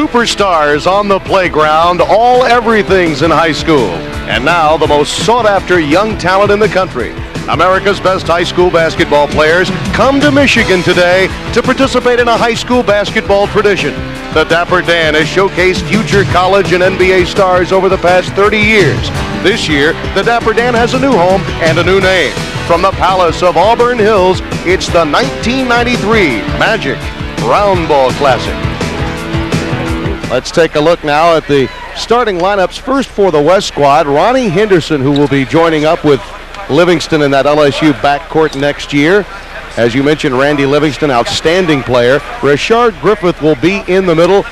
superstars on the playground, all everythings in high school. And now the most sought-after young talent in the country. America's best high school basketball players come to Michigan today to participate in a high school basketball tradition. The Dapper Dan has showcased future college and NBA stars over the past 30 years. This year, the Dapper Dan has a new home and a new name. From the Palace of Auburn Hills, it's the 1993 Magic Round Ball Classic. Let's take a look now at the starting lineups. First for the West squad, Ronnie Henderson, who will be joining up with Livingston in that LSU backcourt next year. As you mentioned, Randy Livingston, outstanding player. Rashard Griffith will be in the middle.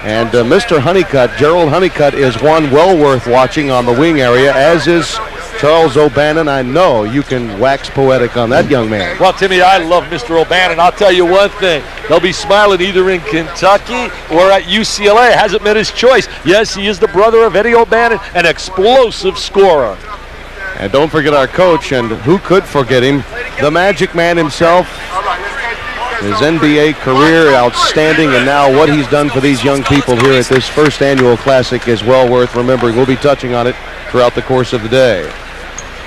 And Mr. Honeycutt, Gerald Honeycutt, is one well worth watching on the wing area, as is Charles O'Bannon. I know you can wax poetic on that young man. Well, Timmy, I love Mr. O'Bannon. I'll tell you one thing. He'll be smiling either in Kentucky or at UCLA. Hasn't been his choice. Yes, he is the brother of Eddie O'Bannon, an explosive scorer. And don't forget our coach, and who could forget him, the Magic Man himself. His NBA career outstanding, and now what he's done for these young people here at this first annual Classic is well worth remembering. We'll be touching on it throughout the course of the day.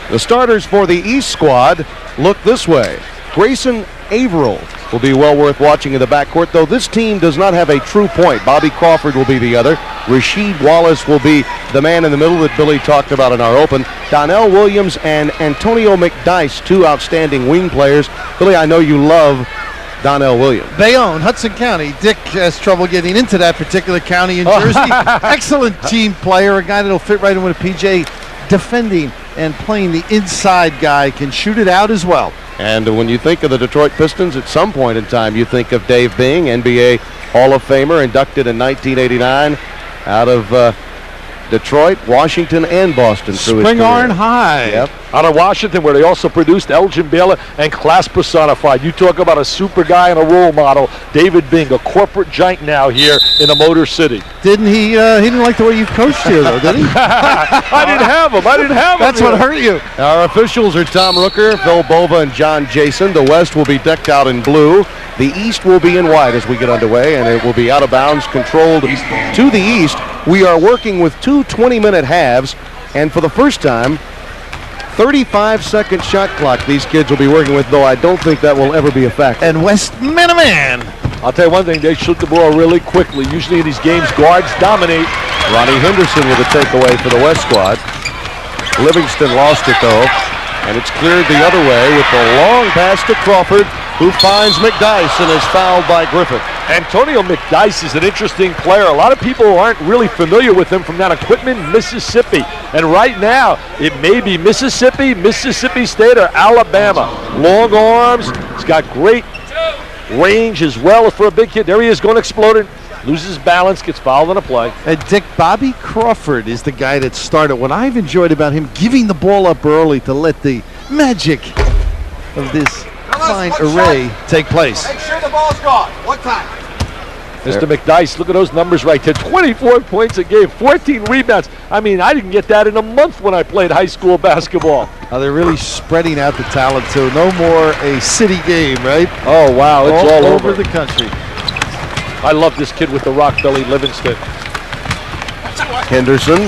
The starters for the East squad look this way. Grayson Averill will be well worth watching in the backcourt, though this team does not have a true point. Bobby Crawford will be the other. Rasheed Wallace will be the man in the middle that Billy talked about in our open. Donnell Williams and Antonio McDyess, two outstanding wing players. Billy, I know you love Donnell Williams. Bayonne, Hudson County. Dick has trouble getting into that particular county in Jersey. Excellent team player, a guy that'll fit right in with a PJ, defending and playing the inside guy, can shoot it out as well. And when you think of the Detroit Pistons, at some point in time, you think of Dave Bing, NBA Hall of Famer, inducted in 1989 out of Detroit, Washington, and Boston. Spingarn High. Yep. Out of Washington, where they also produced Elgin Baylor and class personified. You talk about a super guy and a role model. David Bing, a corporate giant now here in the Motor City. Didn't he? He didn't like the way you coached here, though, did he? I didn't have him. That's what hurt you. Our officials are Tom Rooker, Phil Bova, and John Jason. The West will be decked out in blue. The East will be in white as we get underway, and it will be out of bounds, controlled to the East. We are working with two 20-minute halves, and for the first time, 35-second shot clock these kids will be working with, though I don't think that will ever be a fact. And West man. I'll tell you one thing, they shoot the ball really quickly. Usually in these games, guards dominate. Ronnie Henderson with a takeaway for the West squad. Livingston lost it, though, and it's cleared the other way with the long pass to Crawford, who finds McDyess and is fouled by Griffith. Antonio McDyess is an interesting player. A lot of people aren't really familiar with him from down at Quitman, Mississippi. And right now, it may be Mississippi, Mississippi State, or Alabama. Long arms. He's got great range as well for a big kid. There he is, going exploding. Loses balance, gets fouled on a play. And Dick, Bobby Crawford is the guy that started. What I've enjoyed about him, giving the ball up early to let the magic of this fine array take place. Make sure the ball's gone. What time? Mr. McDyess, look at those numbers right there. 24 points a game, 14 rebounds. I mean, I didn't get that in a month when I played high school basketball. They're really spreading out the talent, too. No more a city game, right? Oh, wow, it's all over the country. I love this kid with the rock belly, Livingston. Henderson,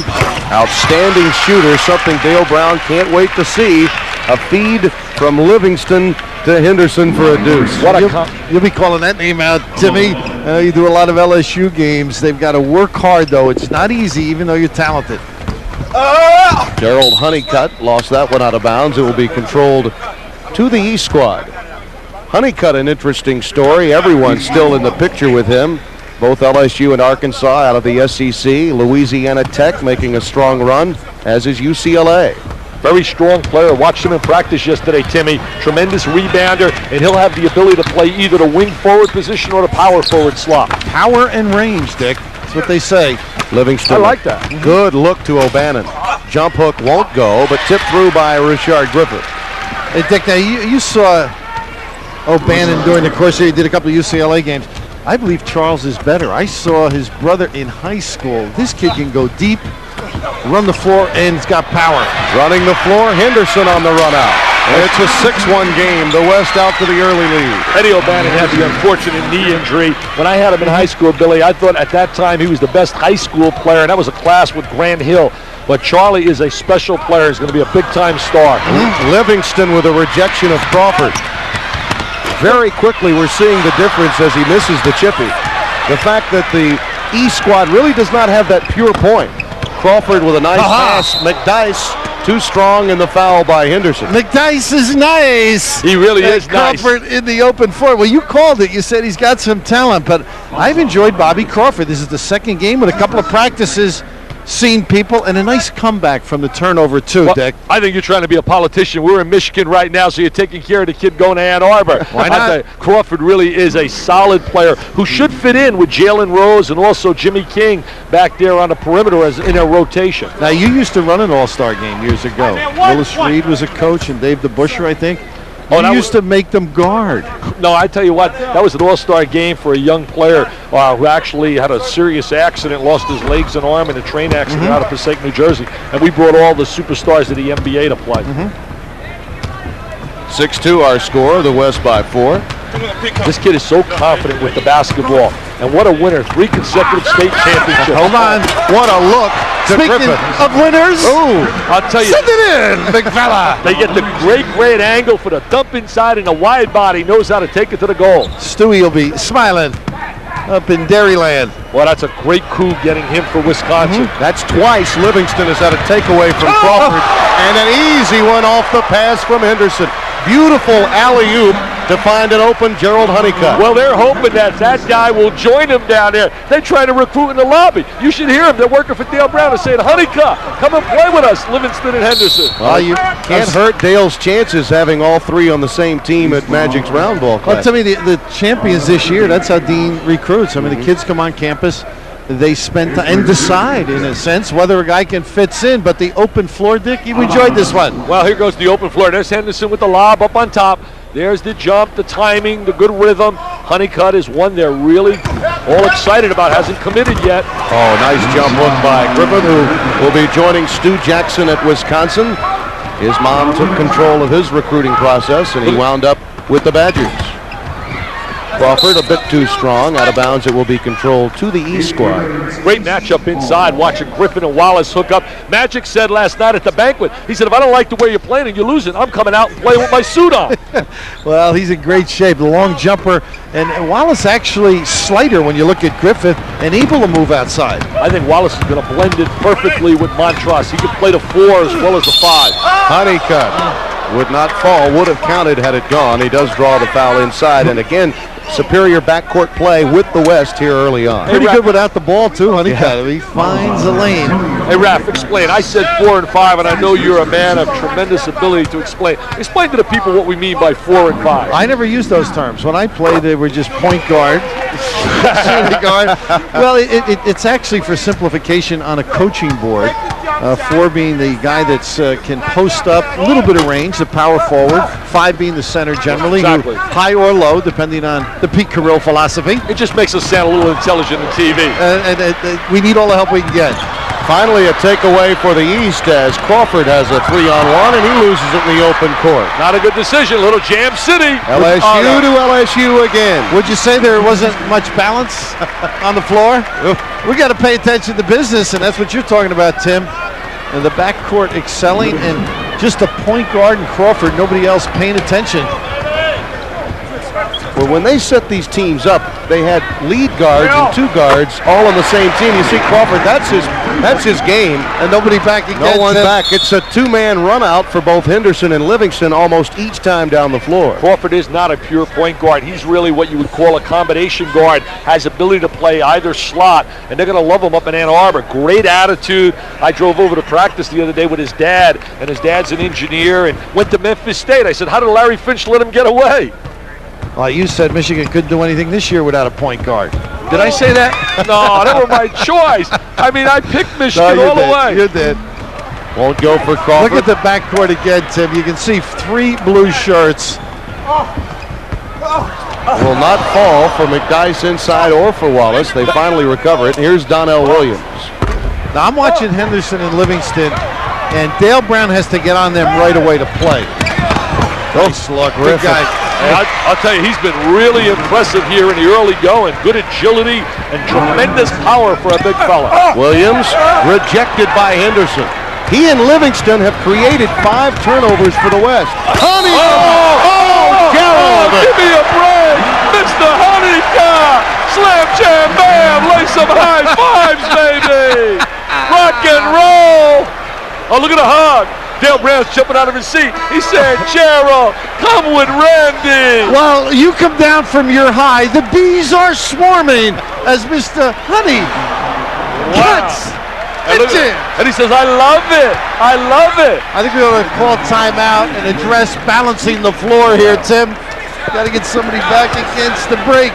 outstanding shooter, something Dale Brown can't wait to see. A feed from Livingston to Henderson for a deuce. You'll be calling that name out, Timmy. You do a lot of LSU games. They've got to work hard, though. It's not easy, even though you're talented. Gerald Honeycutt lost that one out of bounds. It will be controlled to the East squad. Honeycutt, an interesting story. Everyone's still in the picture with him. Both LSU and Arkansas out of the SEC. Louisiana Tech making a strong run, as is UCLA. Very strong player. Watched him in practice yesterday, Timmy. Tremendous rebounder, and he'll have the ability to play either the wing forward position or the power forward slot. Power and range, Dick. That's what they say. Livingston. I like that. Good look to O'Bannon. Jump hook won't go, but tipped through by Rashard Griffith. Hey, Dick, now you saw O'Bannon during the course here. He did a couple of UCLA games. I believe Charles is better. I saw his brother in high school. This kid can go deep, run the floor, and it's got power. Running the floor, Henderson on the run out. It's a 6-1 game. The West out to the early lead. Eddie O'Bannon had the unfortunate knee injury. When I had him in high school, Billy, I thought at that time he was the best high school player, and that was a class with Grant Hill. But Charlie is a special player. He's going to be a big-time star. Livingston with a rejection of Crawford. Very quickly, we're seeing the difference as he misses the chippy. The fact that the East squad really does not have that pure point. Crawford with a nice pass. McDyess too strong in the foul by Henderson. McDyess is nice. He really is nice. Crawford in the open floor. Well, you called it. You said he's got some talent, but I've enjoyed Bobby Crawford. This is the second game with a couple of practices, seen people, and a nice comeback from the turnover too, Well, Dick. I think you're trying to be a politician. We're in Michigan right now, so you're taking care of the kid going to Ann Arbor. Why not? I tell you, Crawford really is a solid player who should fit in with Jalen Rose and also Jimmy King back there on the perimeter as in a rotation. Now, you used to run an all-star game years ago. Willis Reed was a coach, and Dave DeBuscher, I think. Oh, You that used to make them guard. No, I tell you what, that was an all-star game for a young player who actually had a serious accident, lost his legs and arm in a train accident out of Passaic, New Jersey. And we brought all the superstars of the NBA to play. 6-2 our score. The West by 4. This kid is so confident with the basketball. And what a winner. 3 consecutive state championships. Hold on. What a look to Speaking Griffin. of winners, I'll tell you. send it in, big fella. They get the great angle for the dump inside, and a wide body knows how to take it to the goal. Stewie will be smiling up in Dairyland. Well, that's a great coup getting him for Wisconsin. That's twice Livingston has had a takeaway from Crawford. And an easy one off the pass from Henderson. Beautiful alley-oop to find an open Gerald Honeycutt. Well, they're hoping that guy will join him down there. They try to recruit in the lobby. You should hear them. They're working for Dale Brown and saying, Honeycutt, come and play with us, Livingston and Henderson. Well, you can't hurt Dale's chances having all 3 on the same team at Magic's round ball class. Well, tell me, the champions this year, that's how Dean recruits. I mean, the kids come on campus, they spend time and decide, in a sense, whether a guy can fits in. But the open floor, Dick, you enjoyed this one. Well, here goes the open floor. There's Henderson with the lob up on top. There's the jump, the timing, the good rhythm. Honeycutt is one they're really all excited about. Hasn't committed yet. Oh, nice jump hook by Griffin, who will be joining Stu Jackson at Wisconsin. His mom took control of his recruiting process, and he wound up with the Badgers. Crawford a bit too strong. Out of bounds, it will be controlled to the East squad. Great matchup inside, watching Griffin and Wallace hook up. Magic said last night at the banquet, he said, if I don't like the way you're playing and you're losing, I'm coming out and playing with my suit on. Well, he's in great shape. The long jumper. And Wallace actually slighter when you look at Griffith and able to move outside. I think Wallace is going to blend it perfectly with Montross. He can play the 4 as well as the 5. Honeycutt would not fall, would have counted had it gone. He does draw the foul inside, and again, superior backcourt play with the West here early on. Pretty good without the ball, too, Honeycutt. He finds a lane. Hey, Raph, explain. I said 4 and 5, and I know you're a man of tremendous ability to explain. Explain to the people what we mean by 4 and 5. I never used those terms. When I played, they were just point guard. Shooting guard. Well, it's actually for simplification on a coaching board. 4 being the guy that's can post up, a little bit of range, the power forward. 5 being the center generally, Exactly. who high or low, depending on the Pete Carrill philosophy. It just makes us sound a little intelligent on TV. And we need all the help we can get. Finally, a takeaway for the East as Crawford has a 3-on-1 and he loses it in the open court. Not a good decision. Little Jam City. LSU to LSU again. Would you say there wasn't much balance on the floor? We got to pay attention to business, and that's what you're talking about, Tim. And the backcourt excelling, and just a point guard and Crawford, nobody else paying attention. Well, when they set these teams up, they had lead guards and 2 guards all on the same team. You see Crawford, that's his game. And nobody back against No one him. back. It's a 2-man run out for both Henderson and Livingston almost each time down the floor. Crawford is not a pure point guard. He's really what you would call a combination guard. Has ability to play either slot, and they're going to love him up in Ann Arbor. Great attitude. I drove over to practice the other day with his dad, and his dad's an engineer, and went to Memphis State. I said, how did Larry Finch let him get away? Well, you said Michigan couldn't do anything this year without a point guard. Did I say that? No, that was my choice. I mean, I picked Michigan all the way. You did. Won't go for Crawford. Look at the backcourt again, Tim. You can see 3 blue shirts. Will not fall for McDyess inside or for Wallace. They finally recover it. Here's Donnell Williams. Now, I'm watching Henderson and Livingston, and Dale Brown has to get on them right away to play. Nice look, Good guy. Hey, I'll tell you, he's been really impressive here in the early going. Good agility and tremendous power for a big fella. Williams rejected by Henderson. He and Livingston have created 5 turnovers for the West. Honey! Gerald! Give me a break! Mr. Honeycutt! Slam jam bam! Lay some high fives, baby! Rock and roll! Oh, look at the hug! Dale Brown's jumping out of his seat. He said, Gerald, come with Randy! Well, you come down from your high. The bees are swarming as Mr. Honey cuts. And he says, I love it. I love it. I think we ought to call timeout and address balancing the floor here, Tim. Got to get somebody back against the break.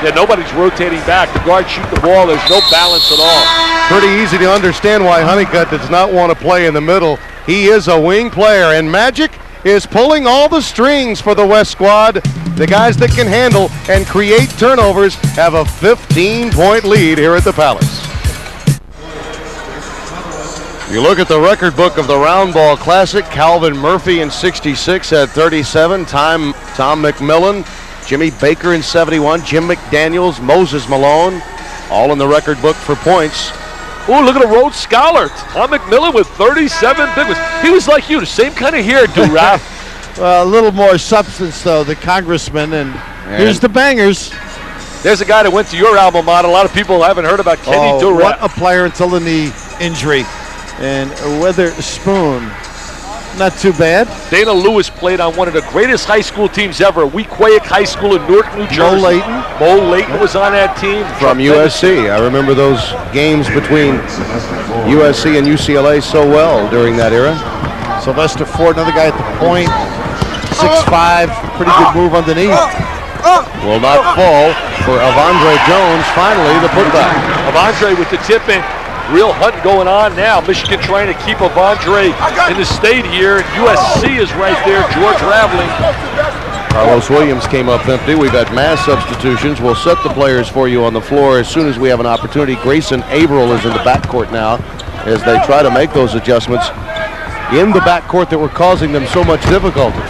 Yeah, nobody's rotating back. The guards shoot the ball. There's no balance at all. Pretty easy to understand why Honeycutt does not want to play in the middle. He is a wing player, and Magic is pulling all the strings for the West squad. The guys that can handle and create turnovers have a 15-point lead here at the Palace. You look at the record book of the Round Ball Classic. Calvin Murphy in '66 had 37. Tom McMillan, Jimmy Baker in '71, Jim McDaniels, Moses Malone, all in the record book for points. Oh, look at a Rhodes Scholar. Tom McMillan with 37 big ones. He was like you, the same kind of hair, Raph. Well, a little more substance, though, the congressman. And here's the bangers. There's a guy that went to your alma mater. A lot of people haven't heard about Kenny Durant. What a player until the knee injury. And Witherspoon, not too bad. Dana Lewis played on one of the greatest high school teams ever, Weequahic High School in Newark, New Jersey. Mo Layton was on that team. From USC. I remember those games between USC and UCLA so well during that era. Sylvester Ford, another guy at the point, 6'5", pretty good move underneath. Will not fall for Avondre Jones, finally the putback. Avondre with the tip in. Real hunt going on now. Michigan trying to keep Avondre in the state here. USC is right there. George Raveling. Carlos Williams came up empty. We've had mass substitutions. We'll set the players for you on the floor as soon as we have an opportunity. Grayson Averill is in the backcourt now as they try to make those adjustments in the backcourt that were causing them so much difficulty.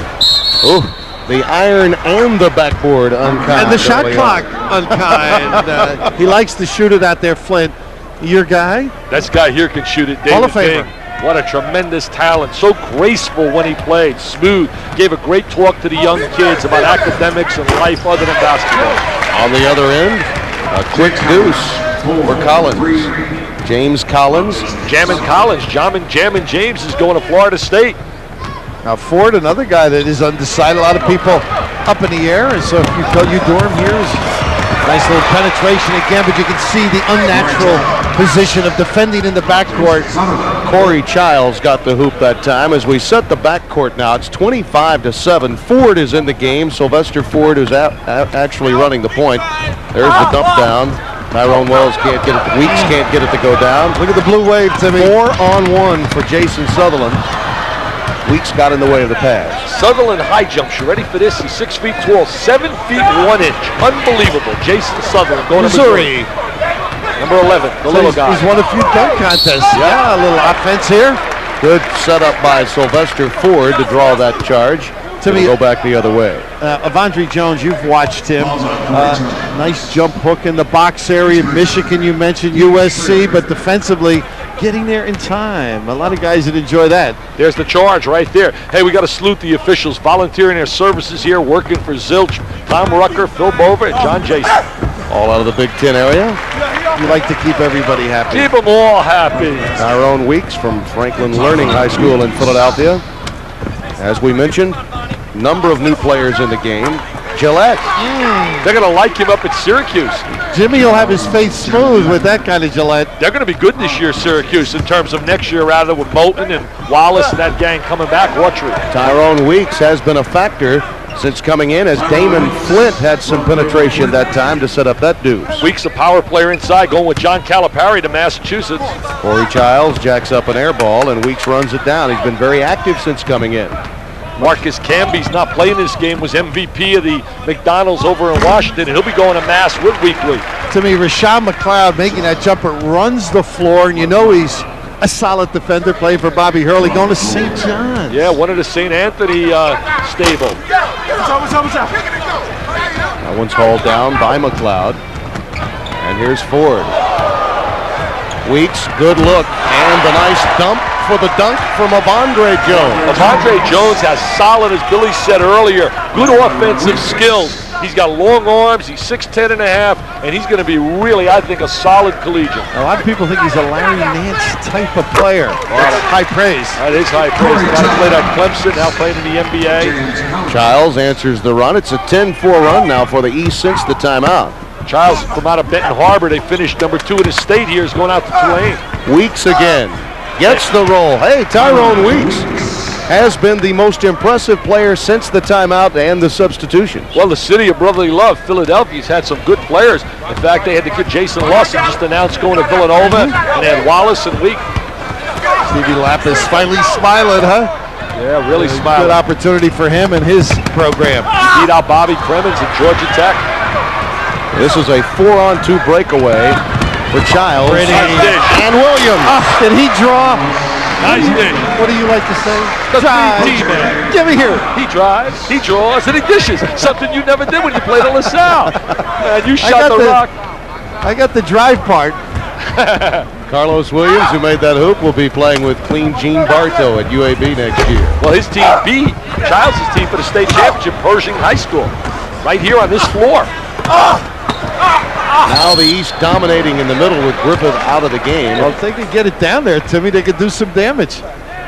Oh, the iron and the backboard unkind. And the shot clock unkind. He likes to shoot it out there, Flint. Your guy? That guy here can shoot it. David Hall of Famer. Bing. What a tremendous talent. So graceful when he played. Smooth. Gave a great talk to the young kids about academics and life other than basketball. On the other end, a quick deuce for Collins. James Collins. Jammin' James is going to Florida State. Now Ford, another guy that is undecided. A lot of people up in the air. And so if you Durham here is nice little penetration again, but you can see the unnatural position of defending in the backcourt. Corey Childs got the hoop that time. As we set the backcourt now, it's 25-7. Ford is in the game. Sylvester Ford is actually running the point. There's the dump down. Tyrone Wells can't get it. Weeks can't get it to go down. Look at the blue wave, Timmy. 4-on-1 for Jason Sutherland. Weeks got in the way of the pass. Sutherland high jumps. You ready for this? He's 6 feet tall, 7 feet 1 inch. Unbelievable. Jason Sutherland going to Missouri. Number 11, the little guy. He's won a few dunk contests. Yeah, a little offense here. Good setup by Sylvester Ford to draw that charge. Timmy, go back the other way. Avondre Jones, you've watched him. Nice jump hook in the box area. Michigan, you mentioned USC, but defensively getting there in time. A lot of guys that enjoy that. There's the charge right there. Hey, we got to salute the officials volunteering their services here, working for Zilch, Tom Rucker, Phil Bova, and John Jason. All out of the Big Ten area. You like to keep everybody happy. Keep them all happy. Tyrone Weeks from Franklin Learning High School in Philadelphia. As we mentioned, number of new players in the game. Gillette. They're going to like him up at Syracuse. Jimmy will have his face smooth with that kind of Gillette. They're going to be good this year, Syracuse, in terms of next year, rather with Moulton and Wallace and that gang coming back. Watry. Tyrone Weeks has been a factor since coming in, as Damon Flint had some penetration that time to set up that deuce. Weeks a power player inside, going with John Calipari to Massachusetts. Corey Childs jacks up an air ball, and Weeks runs it down. He's been very active since coming in. Marcus Camby's not playing this game, was MVP of the McDonald's over in Washington, and he'll be going to Mass with Weekly. To me, Rashawn McLeod making that jumper, runs the floor, and you know he's a solid defender playing for Bobby Hurley, going to St. John's. Yeah, one of the St. Anthony stable. That one's hauled down by McLeod. And here's Ford. Weeks, good look, and the nice dump for the dunk from Avondre Jones. Avondre Jones has solid, as Billy said earlier, good offensive skills. He's got long arms, he's 6'10 and a half, and he's going to be really, I think, a solid collegiate. A lot of people think he's a Larry Nance type of player. That's high praise. That is high praise. The guy played at Clemson, now playing in the NBA. Childs answers the run. It's a 10-4 run now for the East since the timeout. Childs from out of Benton Harbor. They finished number 2 in the state here. Is going out to Tulane. Weeks again. Gets the roll. Hey, Tyrone Weeks has been the most impressive player since the timeout and the substitution. Well, the city of brotherly love, Philadelphia's had some good players. In fact, they had the kid Jason Lawson just announced going to Villanova, and they had Wallace and Week. Stevie Lapis finally smiling, huh? Yeah, really smiling. Good opportunity for him and his program. He beat out Bobby Cremens at Georgia Tech. This is a 4-on-2 breakaway for Childs and Williams. Did he draw? Nice dish. What do you like to say? The 3D man. Give me here. He drives, he draws, and he dishes. Something you never did when you played at LaSalle. And you shot the rock. I got the drive part. Carlos Williams, who made that hoop, will be playing with Clean Gene Bartow at UAB next year. Well, his team beat Childs' team for the state championship, Pershing High School, right here on this floor. Now the East dominating in the middle with Griffith out of the game. Well, if they could get it down there, Timmy, they could do some damage.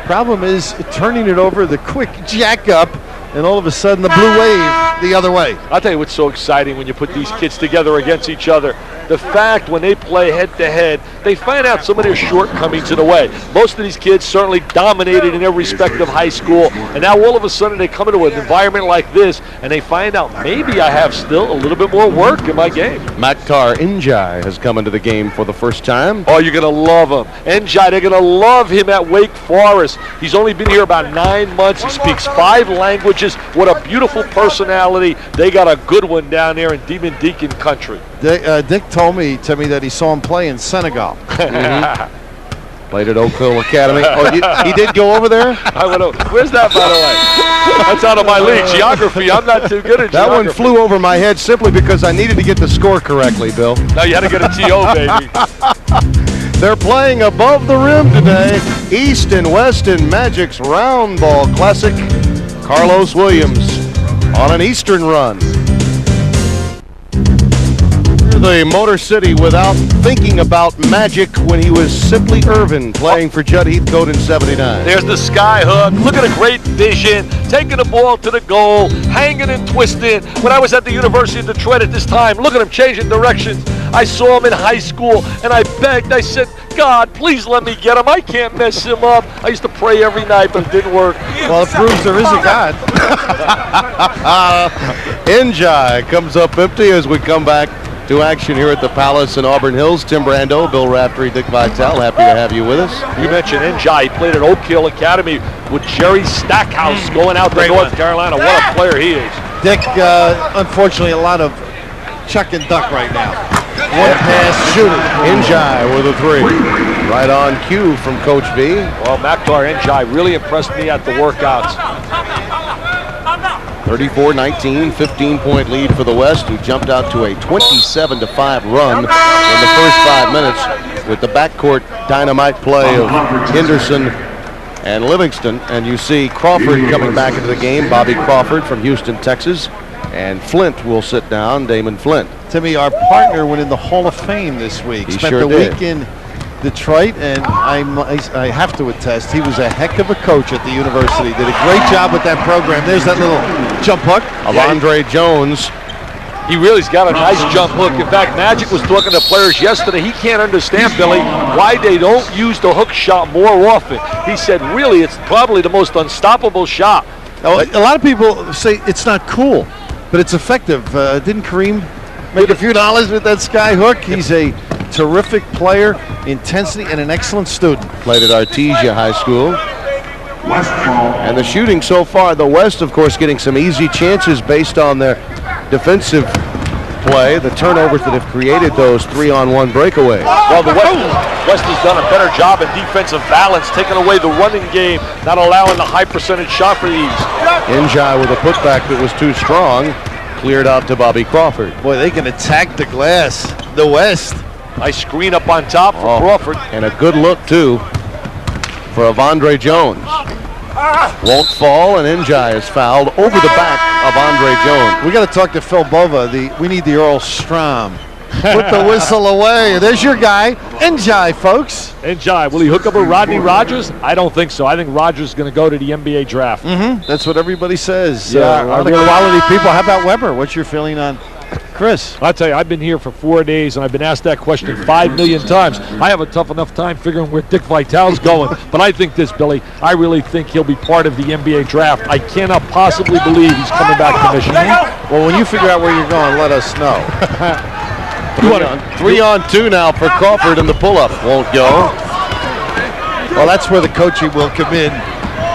Problem is turning it over, the quick jack up, and all of a sudden the blue wave the other way. I'll tell you what's so exciting when you put these kids together against each other. The fact when they play head-to-head, they find out some of their shortcomings in a way. Most of these kids certainly dominated in every respective high school, and now all of a sudden they come into an environment like this, and they find out maybe I have still a little bit more work in my game. Maktar Njai has come into the game for the first time. Oh, you're going to love him. Njai, they're going to love him at Wake Forest. He's only been here about 9 months. He speaks 5 languages. What a beautiful personality. They got a good one down there in Demon Deacon country. Dick told me, Timmy, that he saw him play in Senegal. Played at Oak Hill Academy. Oh, he did go over there? I went over. Where's that, by the way? That's out of my league. Geography, I'm not too good at that geography. One flew over my head simply because I needed to get the score correctly, Bill. Now you had to get a TO, baby. They're playing above the rim today. East and West in Magic's Round Ball Classic. Carlos Williams on an Eastern run. The Motor City without thinking about Magic when he was simply Irvin playing for Judd Heathcote in '79. There's the sky hook. Look at a great vision. Taking the ball to the goal, hanging and twisting. When I was at the University of Detroit at this time, look at him changing directions. I saw him in high school, and I begged. I said, God, please let me get him. I can't mess him up. I used to pray every night, but it didn't work. Well, it proves there is a God. Njai comes up empty as we come back to action here at the Palace in Auburn Hills. Tim Brando, Bill Raftery, Dick Vitale, happy to have you with us. You mentioned Njai. He played at Oak Hill Academy with Jerry Stackhouse going out to North Carolina. What a player he is. Dick, unfortunately, a lot of chuck and duck right now. One pass, shooting. Njai with a 3. Right on cue from Coach V. Well, Maktar Njai really impressed me at the workouts. 34-19, 15-point lead for the West, who jumped out to a 27-5 run in the first 5 minutes with the backcourt dynamite play of Henderson and Livingston. And you see Crawford coming back into the game, Bobby Crawford from Houston, Texas. And Flint will sit down, Damon Flint. Timmy, our partner went in the Hall of Fame this week. He Spent sure the did. week in Detroit, and I have to attest, he was a heck of a coach at the university. Did a great job with that program. There's that little jump hook. Avondre Jones. He really's got a nice jump hook. In fact, Magic was talking to players yesterday. He can't understand, Billy, why they don't use the hook shot more often. He said, really, it's probably the most unstoppable shot. Now, a lot of people say it's not cool, but it's effective. Didn't Kareem make a few dollars with that sky hook? He's a terrific player, intensity, and an excellent student. Played at Artesia High School. And the shooting so far, the West, of course, getting some easy chances based on their defensive play, the turnovers that have created those 3-on-1 breakaways. Well, the West has done a better job in defensive balance, taking away the running game, not allowing the high percentage shot for these. Njai with a putback that was too strong, cleared out to Bobby Crawford. Boy, they can attack the glass, the West. Nice screen up on top for Crawford. And a good look, too, for Avondre Jones. Won't fall, and Njai is fouled over the back of Andre Jones. We got to talk to Phil Bova. We need the Earl Strom. Put the whistle away. There's your guy, Njai, folks. Njai, will he hook up with Rodney Rogers? I don't think so. I think Rogers is going to go to the NBA draft. That's what everybody says. Yeah, a lot of quality people. How about Weber? What's your feeling on Chris? I'll tell you, I've been here for 4 days, and I've been asked that question 5 million times. I have a tough enough time figuring where Dick Vitale's going, but I think this, Billy, I really think he'll be part of the NBA draft. I cannot possibly believe he's coming back to Michigan. Well, when you figure out where you're going, let us know. 3-on-2 now for Crawford, and the pull-up won't go. Well, that's where the coaching will come in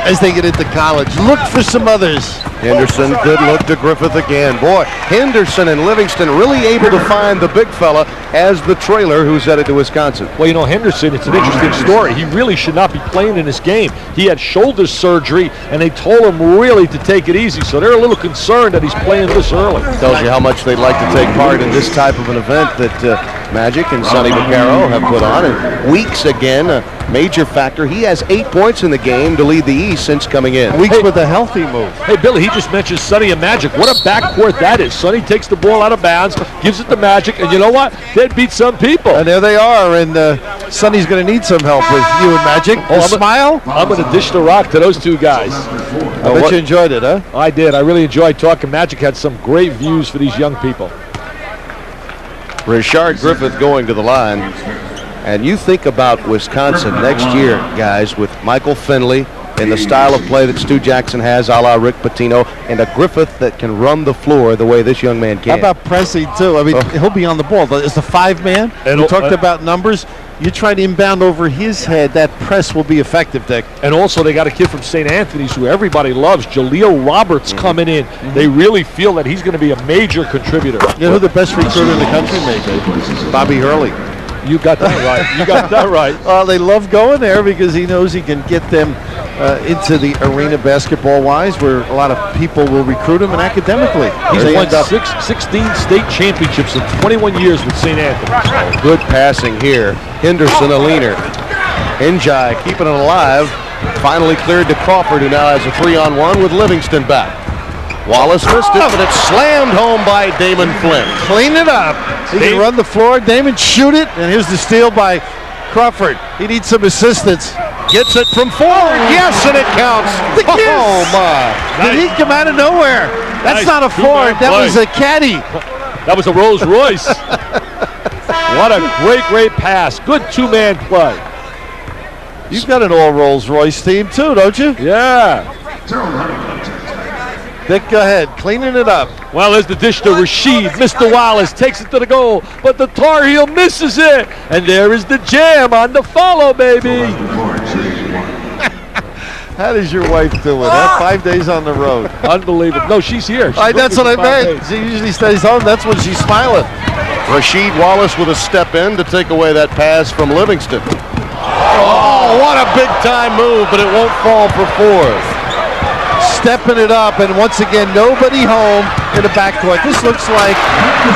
as they get into college. Look for some others. Henderson, good look to Griffith again. Boy, Henderson and Livingston really able to find the big fella as the trailer who's headed to Wisconsin. Well, you know, Henderson, it's an interesting story. He really should not be playing in this game. He had shoulder surgery, and they told him really to take it easy. So they're a little concerned that he's playing this early. Tells you how much they'd like to take part in this type of an event that Magic and Sonny Vaccaro have put on. And Weeks, again, a major factor. He has 8 points in the game to lead the East since coming in. Weeks with a healthy move. Hey, Billy, he just mentioned Sonny and Magic. What a backcourt that is. Sonny takes the ball out of bounds, gives it to Magic, and you know what? They'd beat some people. And there they are, and Sonny's going to need some help with you and Magic. Smile? I'm going to dish the rock to those two guys. I bet you enjoyed it, huh? I did. I really enjoyed talking. Magic had some great views for these young people. Rashard Griffith going to the line. And you think about Wisconsin next year, guys, with Michael Finley and the style of play that Stu Jackson has, a la Rick Pitino, and a Griffith that can run the floor the way this young man can. How about pressing, too? I mean, he'll be on the ball. It's the 5-man. We talked about numbers. You try to inbound over his head, that press will be effective, Dick. And also, they got a kid from St. Anthony's who everybody loves, Jaleel Roberts, coming in. They really feel that he's going to be a major contributor. You know who the best recruiter in the country may be? Bobby Hurley. You got that right. You got that right. They love going there because he knows he can get them into the arena basketball-wise, where a lot of people will recruit him, and academically. He's won 16 state championships in 21 years with St. Anthony's. Good passing here. Henderson, a leaner. Njai keeping it alive. Finally cleared to Crawford, who now has a 3-on-1 with Livingston back. Wallace missed it, but it's slammed home by Damon Flynn. Clean it up. He can run the floor. Damon shoot it, and here's the steal by Crawford. He needs some assistance. Gets it from forward. Yes, and it counts. The kiss. Oh, my. Did he come out of nowhere? That's not a forward. That was a caddy. That was a Rolls Royce. What a great pass. Good two-man play. You've got an all Rolls Royce team, too, don't you? Yeah. Dick, go ahead. Cleaning it up. Well, there's the dish to Rashid. Mr. Wallace takes it to the goal, but the Tar Heel misses it. And there is the jam on the follow, baby. How does your wife do it? 5 days on the road. Unbelievable. No, she's here. That's what I meant. She usually stays home. That's when she's smiling. Rasheed Wallace with a step in to take away that pass from Livingston. Oh, what a big-time move, but it won't fall for fours. Stepping it up, and once again, nobody home in the backcourt. This looks like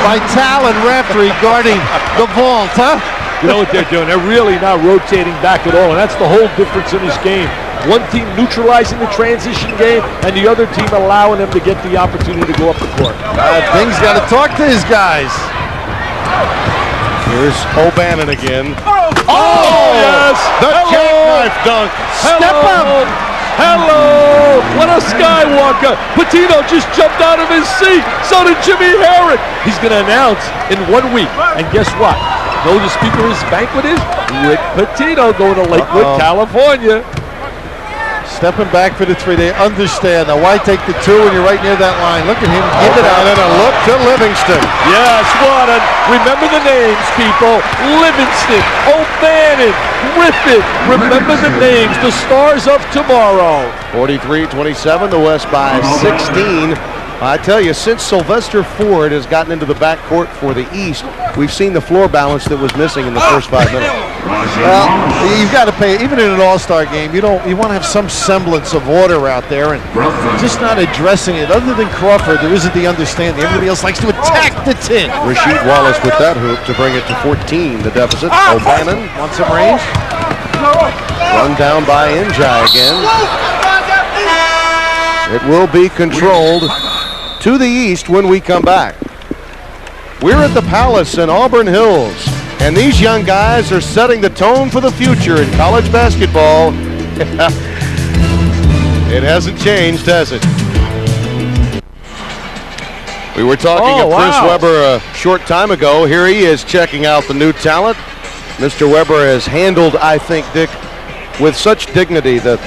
Vitale and Raftery guarding the vault, huh? You know what they're doing? They're really not rotating back at all, and that's the whole difference in this game. One team neutralizing the transition game, and the other team allowing them to get the opportunity to go up the court. Things got to talk to his guys. Here's O'Bannon again. Oh, yes! The jackknife dunk. Step up! Hello! What a Skywalker! Pitino just jumped out of his seat. So did Jimmy Herrick. He's going to announce in 1 week. And guess what? Know the speaker of his banquet is? Rick Pitino going to Lakewood, California. Stepping back for the three. They understand. Now, why take the two when you're right near that line? Look at him. Give it out. And a look to Livingston. Yes, what a... Remember the names, people. Livingston, O'Bannon, Griffith. Remember the names. The stars of tomorrow. 43-27. The West by 16. I tell you, since Sylvester Ford has gotten into the backcourt for the East, we've seen the floor balance that was missing in the first 5 minutes. Well, you've got to pay, even in an all-star game, you want to have some semblance of order out there, and just not addressing it. Other than Crawford, there isn't the understanding. Everybody else likes to attack the tin. Rasheed Wallace with that hoop to bring it to 14, the deficit. O'Bannon wants some range. Run down by Njai again. It will be controlled to the east when we come back. We're at the Palace in Auburn Hills, and these young guys are setting the tone for the future in college basketball. It hasn't changed, has it? We were talking of Chris Webber a short time ago. Here he is checking out the new talent. Mr. Webber has handled, I think, Dick, with such dignity the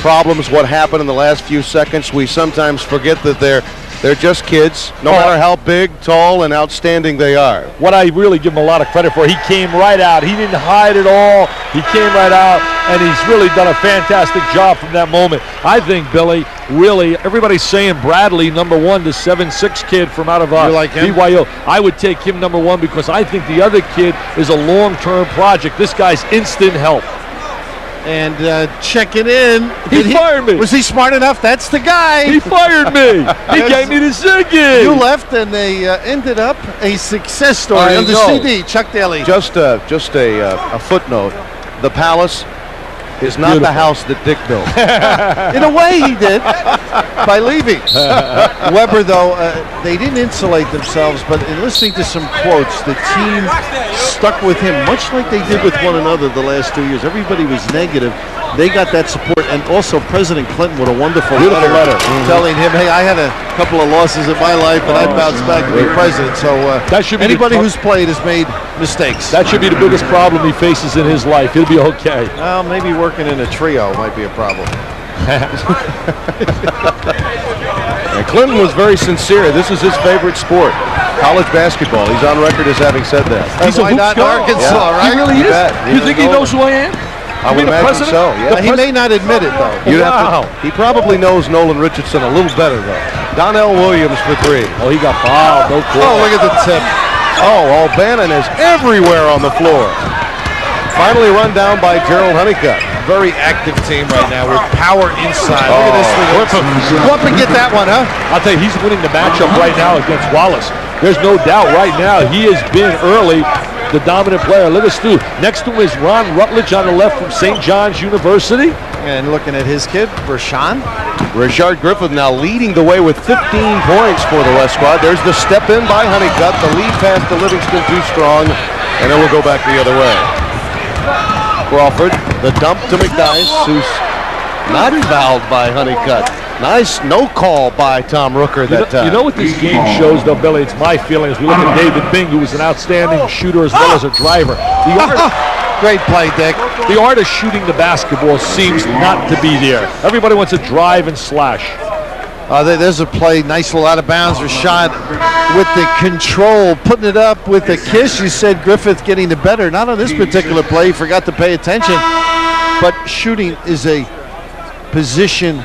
problems, what happened in the last few seconds. We sometimes forget that they're just kids, no matter how big, tall, and outstanding they are. What I really give him a lot of credit for, he came right out. He didn't hide at all. He came right out, and he's really done a fantastic job from that moment. I think, Billy, really, everybody's saying Bradley, number 1, the 7'6" kid from out of BYU. I would take him number 1 because I think the other kid is a long-term project. This guy's instant help. And checking in. He fired me. Was he smart enough? That's the guy. He fired me. He gave me the second. You left, and they ended up a success story under CD. Chuck Daly. Just a footnote. The Palace is not the house that Dick built. In a way, he did by leaving. Webber, though, they didn't insulate themselves, but in listening to some quotes, the team stuck with him, much like they did with one another the last 2 years. Everybody was negative. They got that support, and also President Clinton with a wonderful letter telling him, hey, I had a couple of losses in my life, and I bounced back to be president. So that should be anybody who's played has made mistakes. That should be the biggest problem he faces in his life. He'll be okay. Well, maybe working in a trio might be a problem. And Clinton was very sincere. This is his favorite sport, college basketball. He's on record as having said that. He's a why not Arkansas, right? He really is. You think he knows who I am? I would imagine so. Yeah. He may not admit it, though. He probably knows Nolan Richardson a little better, though. Donnell Williams for 3. Oh, he got fouled. No call. Oh, look at the tip. Oh, O'Bannon is everywhere on the floor. Finally run down by Gerald Honeycutt. Very active team right now with power inside. Look at this thing. Go up and get that one, huh? I'll tell you, he's winning the matchup right now against Wallace. There's no doubt right now he has been early the dominant player. Look at Stu. Next to him is Ron Rutledge on the left from St. John's University. And looking at his kid, Rashawn. Rashard Griffith now leading the way with 15 points for the West squad. There's the step in by Honeycutt. The lead pass to Livingston too strong, and it will go back the other way. Crawford, the dump to McDyess, who's not fouled by Honeycutt. Nice no call by Tom Rooker that time. You know what this game shows, though, Billy? It's my feeling as we look at David Bing, who was an outstanding shooter as well as a driver. Great play, Dick. The art of shooting the basketball seems not to be there. Everybody wants to drive and slash. There's a play, nice little out of bounds. Rashad with the control, putting it up with a kiss. You said Griffith getting the better. Not on this particular play, he forgot to pay attention. But shooting is a position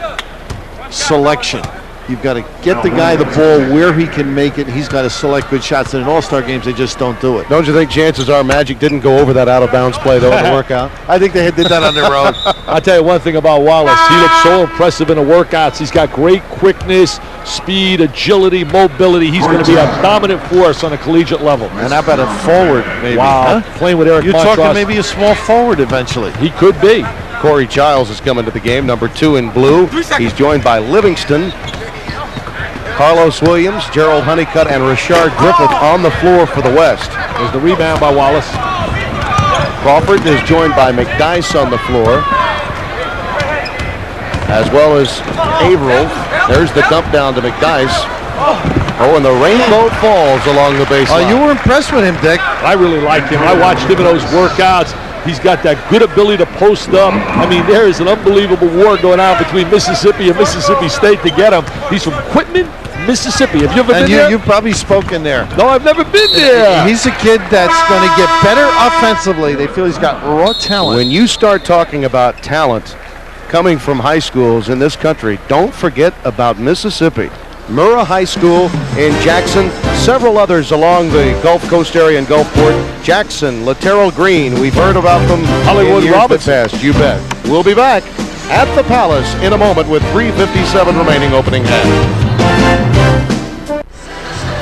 selection. You've got to get the guy the ball where he can make it. He's got to select good shots. And in all-star games, they just don't do it. Don't you think chances are Magic didn't go over that out-of-bounds play, though, in the workout? I think they did that on their own. I'll tell you one thing about Wallace. He looks so impressive in the workouts. He's got great quickness, speed, agility, mobility. He's going to be a dominant force on a collegiate level. And how about a forward, maybe? Wow. Huh? Playing with Eric You're Montross. talking maybe a small forward eventually. He could be. Corey Childs is coming to the game, number 2 in blue. He's joined by Livingston, Carlos Williams, Gerald Honeycutt, and Rashard Griffith on the floor for the West. There's the rebound by Wallace. Crawford is joined by McDyess on the floor, as well as Averill. There's the dump down to McDyess. Oh, and the rainbow falls along the baseline. Oh, you were impressed with him, Dick. I really like him. I watched him in those workouts. He's got that good ability to post up. I mean, there is an unbelievable war going on between Mississippi and Mississippi State to get him. He's from Quitman, Mississippi. Have you ever been there? You've probably spoken there. No, I've never been there. He's a kid that's going to get better offensively. They feel he's got raw talent. When you start talking about talent coming from high schools in this country, don't forget about Mississippi. Murrah High School in Jackson, several others along the Gulf Coast area in Gulfport. Jackson, Laterral Green, we've heard about them. Hollywood in years Robinson. Past, you bet. We'll be back at the Palace in a moment with 3:57 remaining opening half.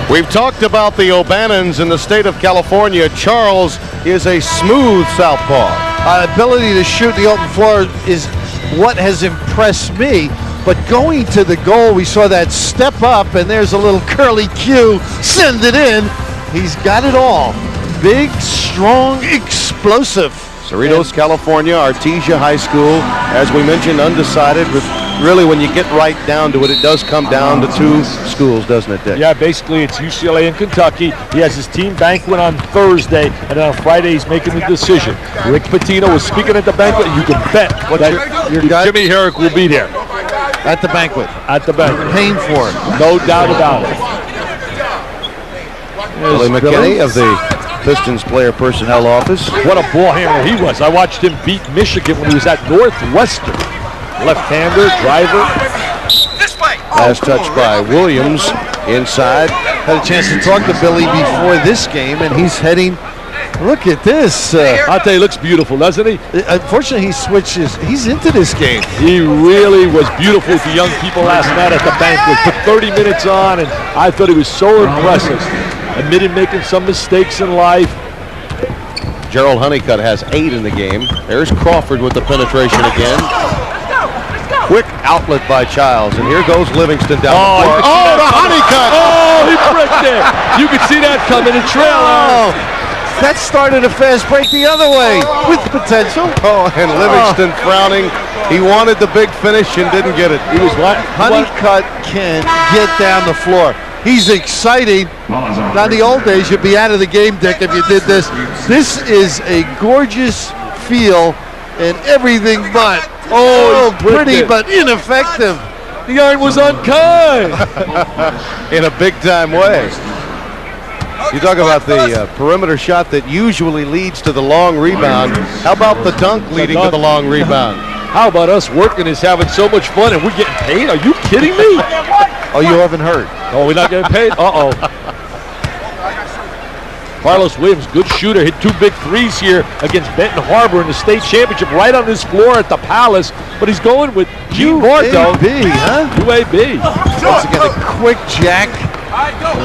We've talked about the O'Bannons in the state of California. Charles is a smooth southpaw. Ability to shoot the open floor is what has impressed me. But going to the goal, we saw that step up, and there's a little curly cue. Send it in. He's got it all. Big, strong, explosive. Cerritos, California, Artesia High School, as we mentioned, undecided. But really, when you get right down to it, it does come down to two schools, doesn't it, Dick? Yeah, basically it's UCLA and Kentucky. He has his team banquet on Thursday, and then on Friday he's making the decision. Rick Pitino was speaking at the banquet, and you can bet that your gut? Jimmy Herrick will be there At the banquet. at the banquet. Paying for it. No doubt about it. Billy McKinney of the Pistons player personnel office. What a ball handler he was. I watched him beat Michigan when he was at Northwestern. Left-hander, driver. Last touch by Williams inside. Had a chance to talk to Billy before this game, and he's heading. Look at this. I'll tell you, he looks beautiful, doesn't he? Unfortunately, he switches. He's into this game. He really was beautiful with the young people last night at the banquet. Put 30 minutes on, and I thought he was so impressive. Admitted making some mistakes in life. Gerald Honeycutt has 8 in the game. There's Crawford with the penetration again. Quick outlet by Childs, and here goes Livingston down the floor. Oh, the Honeycutt! Oh, he bricked it. You could see that coming in trail. Oh, that started a fast break the other way with potential. Oh, and Livingston frowning. He wanted the big finish and didn't get it. He was what? Honeycutt can get down the floor. He's exciting. Now, in the old days, you'd be out of the game, Dick, if you did this. This is a gorgeous feel and everything but. Oh, pretty but ineffective. The iron was unkind. In a big-time way. You talk about the perimeter shot that usually leads to the long rebound. How about the dunk leading to the long rebound? How about us working is having so much fun and we're getting paid? Are you kidding me? Oh, you haven't heard. Oh, we're not getting paid? Uh-oh. Carlos Williams, good shooter, hit 2 big threes here against Benton Harbor in the state championship right on his floor at the Palace. But he's going with Gene Marto. UAB, huh? UAB. Once again, a quick jack.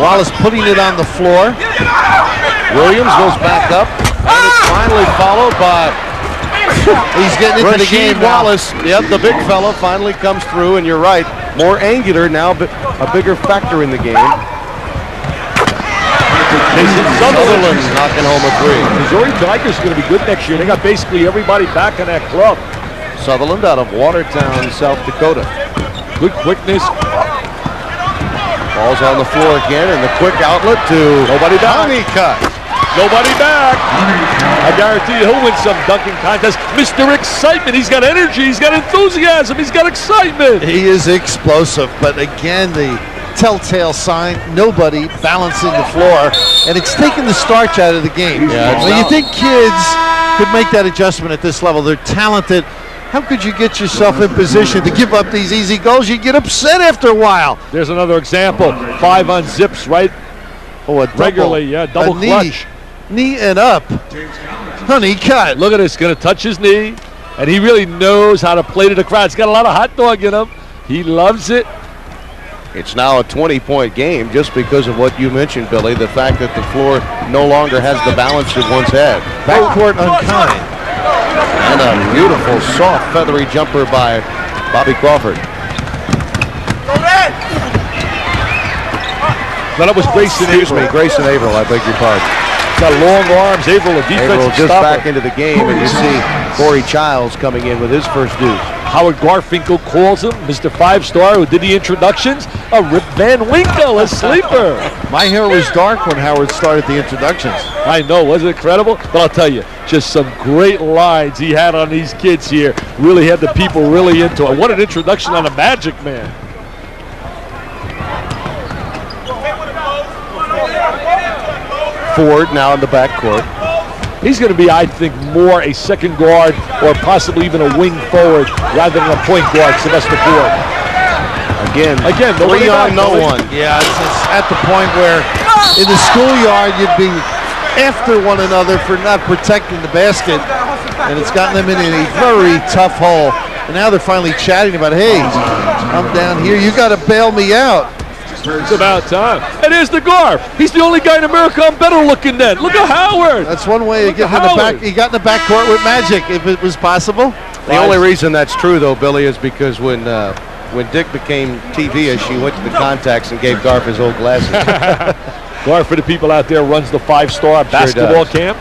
Wallace putting it on the floor. Williams goes back up, and it's finally followed by He's getting into the game now. Wallace. Yep, the big fella finally comes through, and you're right. More angular now, but a bigger factor in the game. Sutherland knocking home a 3. Missouri Tigers are going to be good next year. They got basically everybody back in that club. Sutherland out of Watertown, South Dakota. Good quickness. Ball's on the floor again, and the quick outlet to Nobody back. Honeycutt. Nobody back. I guarantee you he'll win some dunking contest. Mr. Excitement. He's got energy. He's got enthusiasm. He's got excitement. He is explosive, but again, the telltale sign, nobody balancing the floor, and it's taking the starch out of the game. Yeah, when you think kids could make that adjustment at this level, they're talented. How could you get yourself in position to give up these easy goals? You get upset after a while. There's another example. 5 on zips, right? Oh, a double, Regularly, yeah, double clutch. Knee and up. Honeycutt. Look at this, going to touch his knee, and he really knows how to play to the crowd. He's got a lot of hot dog in him. He loves it. It's now a 20-point game just because of what you mentioned, Billy, the fact that the floor no longer has the balance it once had. Backcourt unkind. And a beautiful, soft, feathery jumper by Bobby Crawford. No, that was Grayson Averill. Grayson Averill, I beg your pardon. Got long arms. Averill, a Averill defensive just stopper. back into the game, and you see Corey Childs coming in with his first deuce. Howard Garfinkel calls him Mr. 5-Star who did the introductions. A Rip Van Winkle, a sleeper. My hair was dark when Howard started the introductions. I know, wasn't it incredible? But I'll tell you, just some great lines he had on these kids here. Really had the people really into it. What an introduction on a Magic Man. Ford now in the backcourt. He's going to be, I think, more a second guard or possibly even a wing forward rather than a point guard, Sylvester Ford. Again, nobody 3 on back, no Billy. one. Yeah, it's at the point where in the schoolyard you'd be after one another for not protecting the basket, and it's gotten them in a very tough hole. And now they're finally chatting about, hey, I'm down here. You got to bail me out. It's about time. And here's the Garf. He's the only guy in America I'm better looking than. Look at Howard. That's one way of getting in the back. He got in the backcourt with Magic, if it was possible. The only reason that's true, though, Billy, is because when Dick became TV-ish, she went to the contacts and gave Garf his old glasses. Garf, for the people out there, runs the 5-star basketball camp.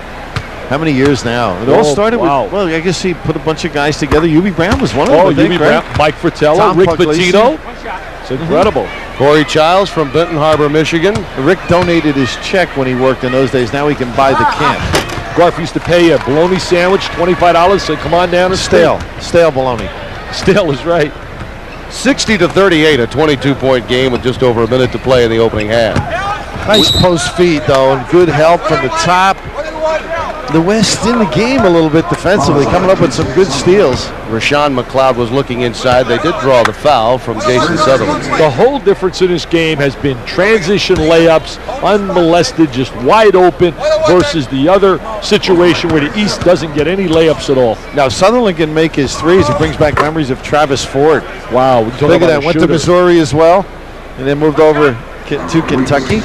How many years now? It all started with, well, I guess he put a bunch of guys together. UB Brown was one of them. UB Brown, Mike Fratello, Tom Rick Puglisi. Pitino. It's incredible. Corey Childs from Benton Harbor, Michigan. Rick donated his check when he worked in those days. Now he can buy the camp. Garf used to pay a bologna sandwich, $25, say, come on down and Stale bologna. Stale is right. 60-38, a 22-point game with just over a minute to play in the opening half. Nice post feed, though, and good help from the top. The West in the game a little bit defensively, coming up with some good steals. Rashawn McLeod was looking inside. They did draw the foul from Jason Sutherland. The whole difference in this game has been transition layups, unmolested, just wide open, versus the other situation where the East doesn't get any layups at all. Now, Sutherland can make his threes. It brings back memories of Travis Ford. Wow. Look at that. Went to Missouri as well, and then moved over to Kentucky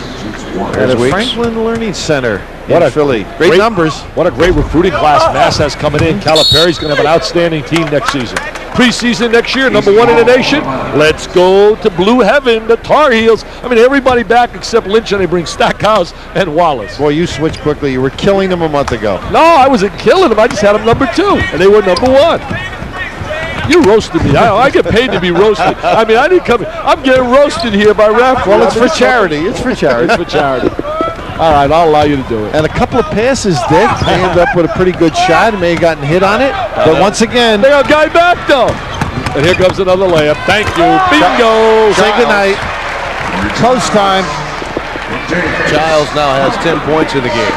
at a Franklin Learning Center in Philly. Great numbers. What a great recruiting class Mass has coming in. Calipari's going to have an outstanding team next season. Preseason next year, #1 in the nation. Let's go to Blue Heaven, the Tar Heels. I mean, everybody back except Lynch, and they bring Stackhouse and Wallace. Boy, you switched quickly. You were killing them a month ago. No, I wasn't killing them. I just had them #2, and they were #1. You roasted me. I get paid to be roasted. I mean, I didn't come. I'm getting roasted here by Raf. Well, it's for charity. It's for charity. It's for charity. All right, I'll allow you to do it. And a couple of passes, Dick. They ended up with a pretty good shot. May have gotten hit on it. But once again, they got a guy back, though. And here comes another layup. Thank you. Bingo. Say goodnight. Close time. Childs now has 10 points in the game.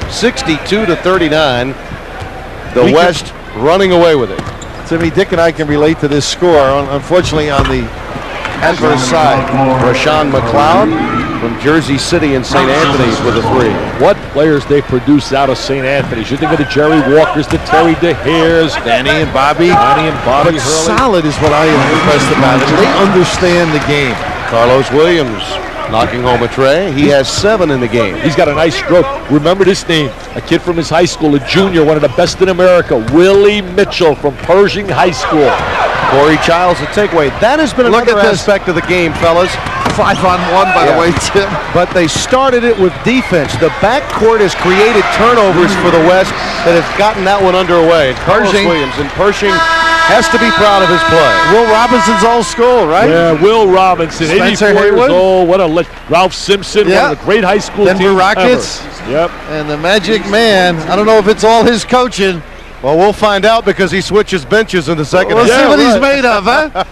62-39. The West running away with it. Timmy, Dick and I can relate to this score, unfortunately, on the adverse side. Rashawn McLeod from Jersey City and St. Anthony's with a 3. What players they produce out of St. Anthony's. You think of the Jerry Walkers, the Terry DeHares, Danny and Bobby. But Hurley. solid is what I am impressed about it. They understand the game. Carlos Williams knocking home a tray. He has 7 in the game. He's got a nice stroke. Remember this name. A kid from his high school, a junior, one of the best in America, Willie Mitchell from Pershing High School. Corey Childs, the takeaway. That has been another aspect of the game, fellas. 5-on-1, by the way, Tim. But they started it with defense. The backcourt has created turnovers for the West that have gotten that one underway. Carlos Williams and Pershing has to be proud of his play. Will Robinson's old school, right? Yeah, Will Robinson, Spencer 84 Haywood. years old. What a Ralph Simpson, one of the great high school Denver teams Rockets. ever. Yep. And the Magic Man. I don't know if it's all his coaching. Well, we'll find out because he switches benches in the second We'll half. see what he's made of, huh?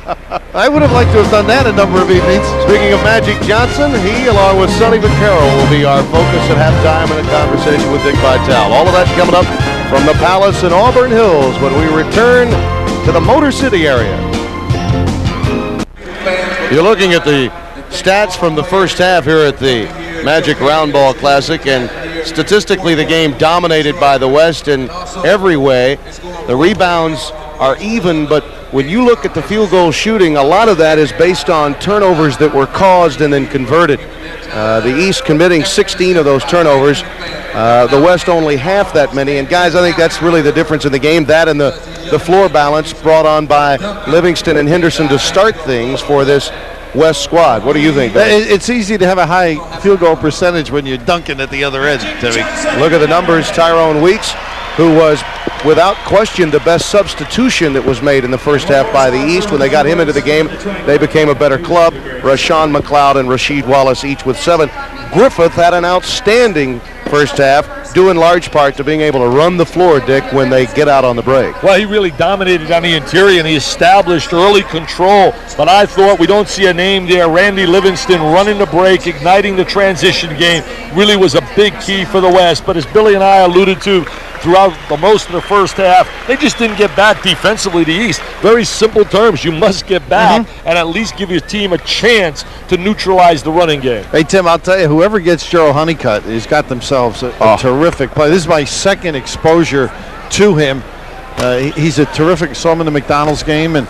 I would have liked to have done that a number of evenings. Speaking of Magic Johnson, he, along with Sonny Vaccaro, will be our focus at halftime in a conversation with Dick Vitale. All of that's coming up from the Palace in Auburn Hills when we return to the Motor City area. You're looking at the stats from the first half here at the Magic Roundball Classic, and statistically the game dominated by the West in every way. The rebounds are even, but when you look at the field goal shooting, a lot of that is based on turnovers that were caused and then converted. The East committing 16 of those turnovers. The West only half that many. And guys, I think that's really the difference in the game. That and the floor balance brought on by Livingston and Henderson to start things for this West squad. What do you think, Dave? It's easy to have a high field goal percentage when you're dunking at the other end, Timmy. Look at the numbers. Tyrone Weeks, who was without question the best substitution that was made in the first half by the East. When they got him into the game, they became a better club. Rashawn McLeod and Rasheed Wallace each with 7. Griffith had an outstanding first half, due in large part to being able to run the floor, Dick, when they get out on the break. Well, he really dominated on the interior, and he established early control. But I thought we don't see a name there. Randy Livingston running the break, igniting the transition game, really was a big key for the West. But as Billy and I alluded to, throughout the most of the first half. They just didn't get back defensively to East. Very simple terms. You must get back and at least give your team a chance to neutralize the running game. Hey, Tim, I'll tell you, whoever gets Gerald Honeycutt has got themselves a terrific play. This is my second exposure to him. He's a terrific. Saw him in the McDonald's game, and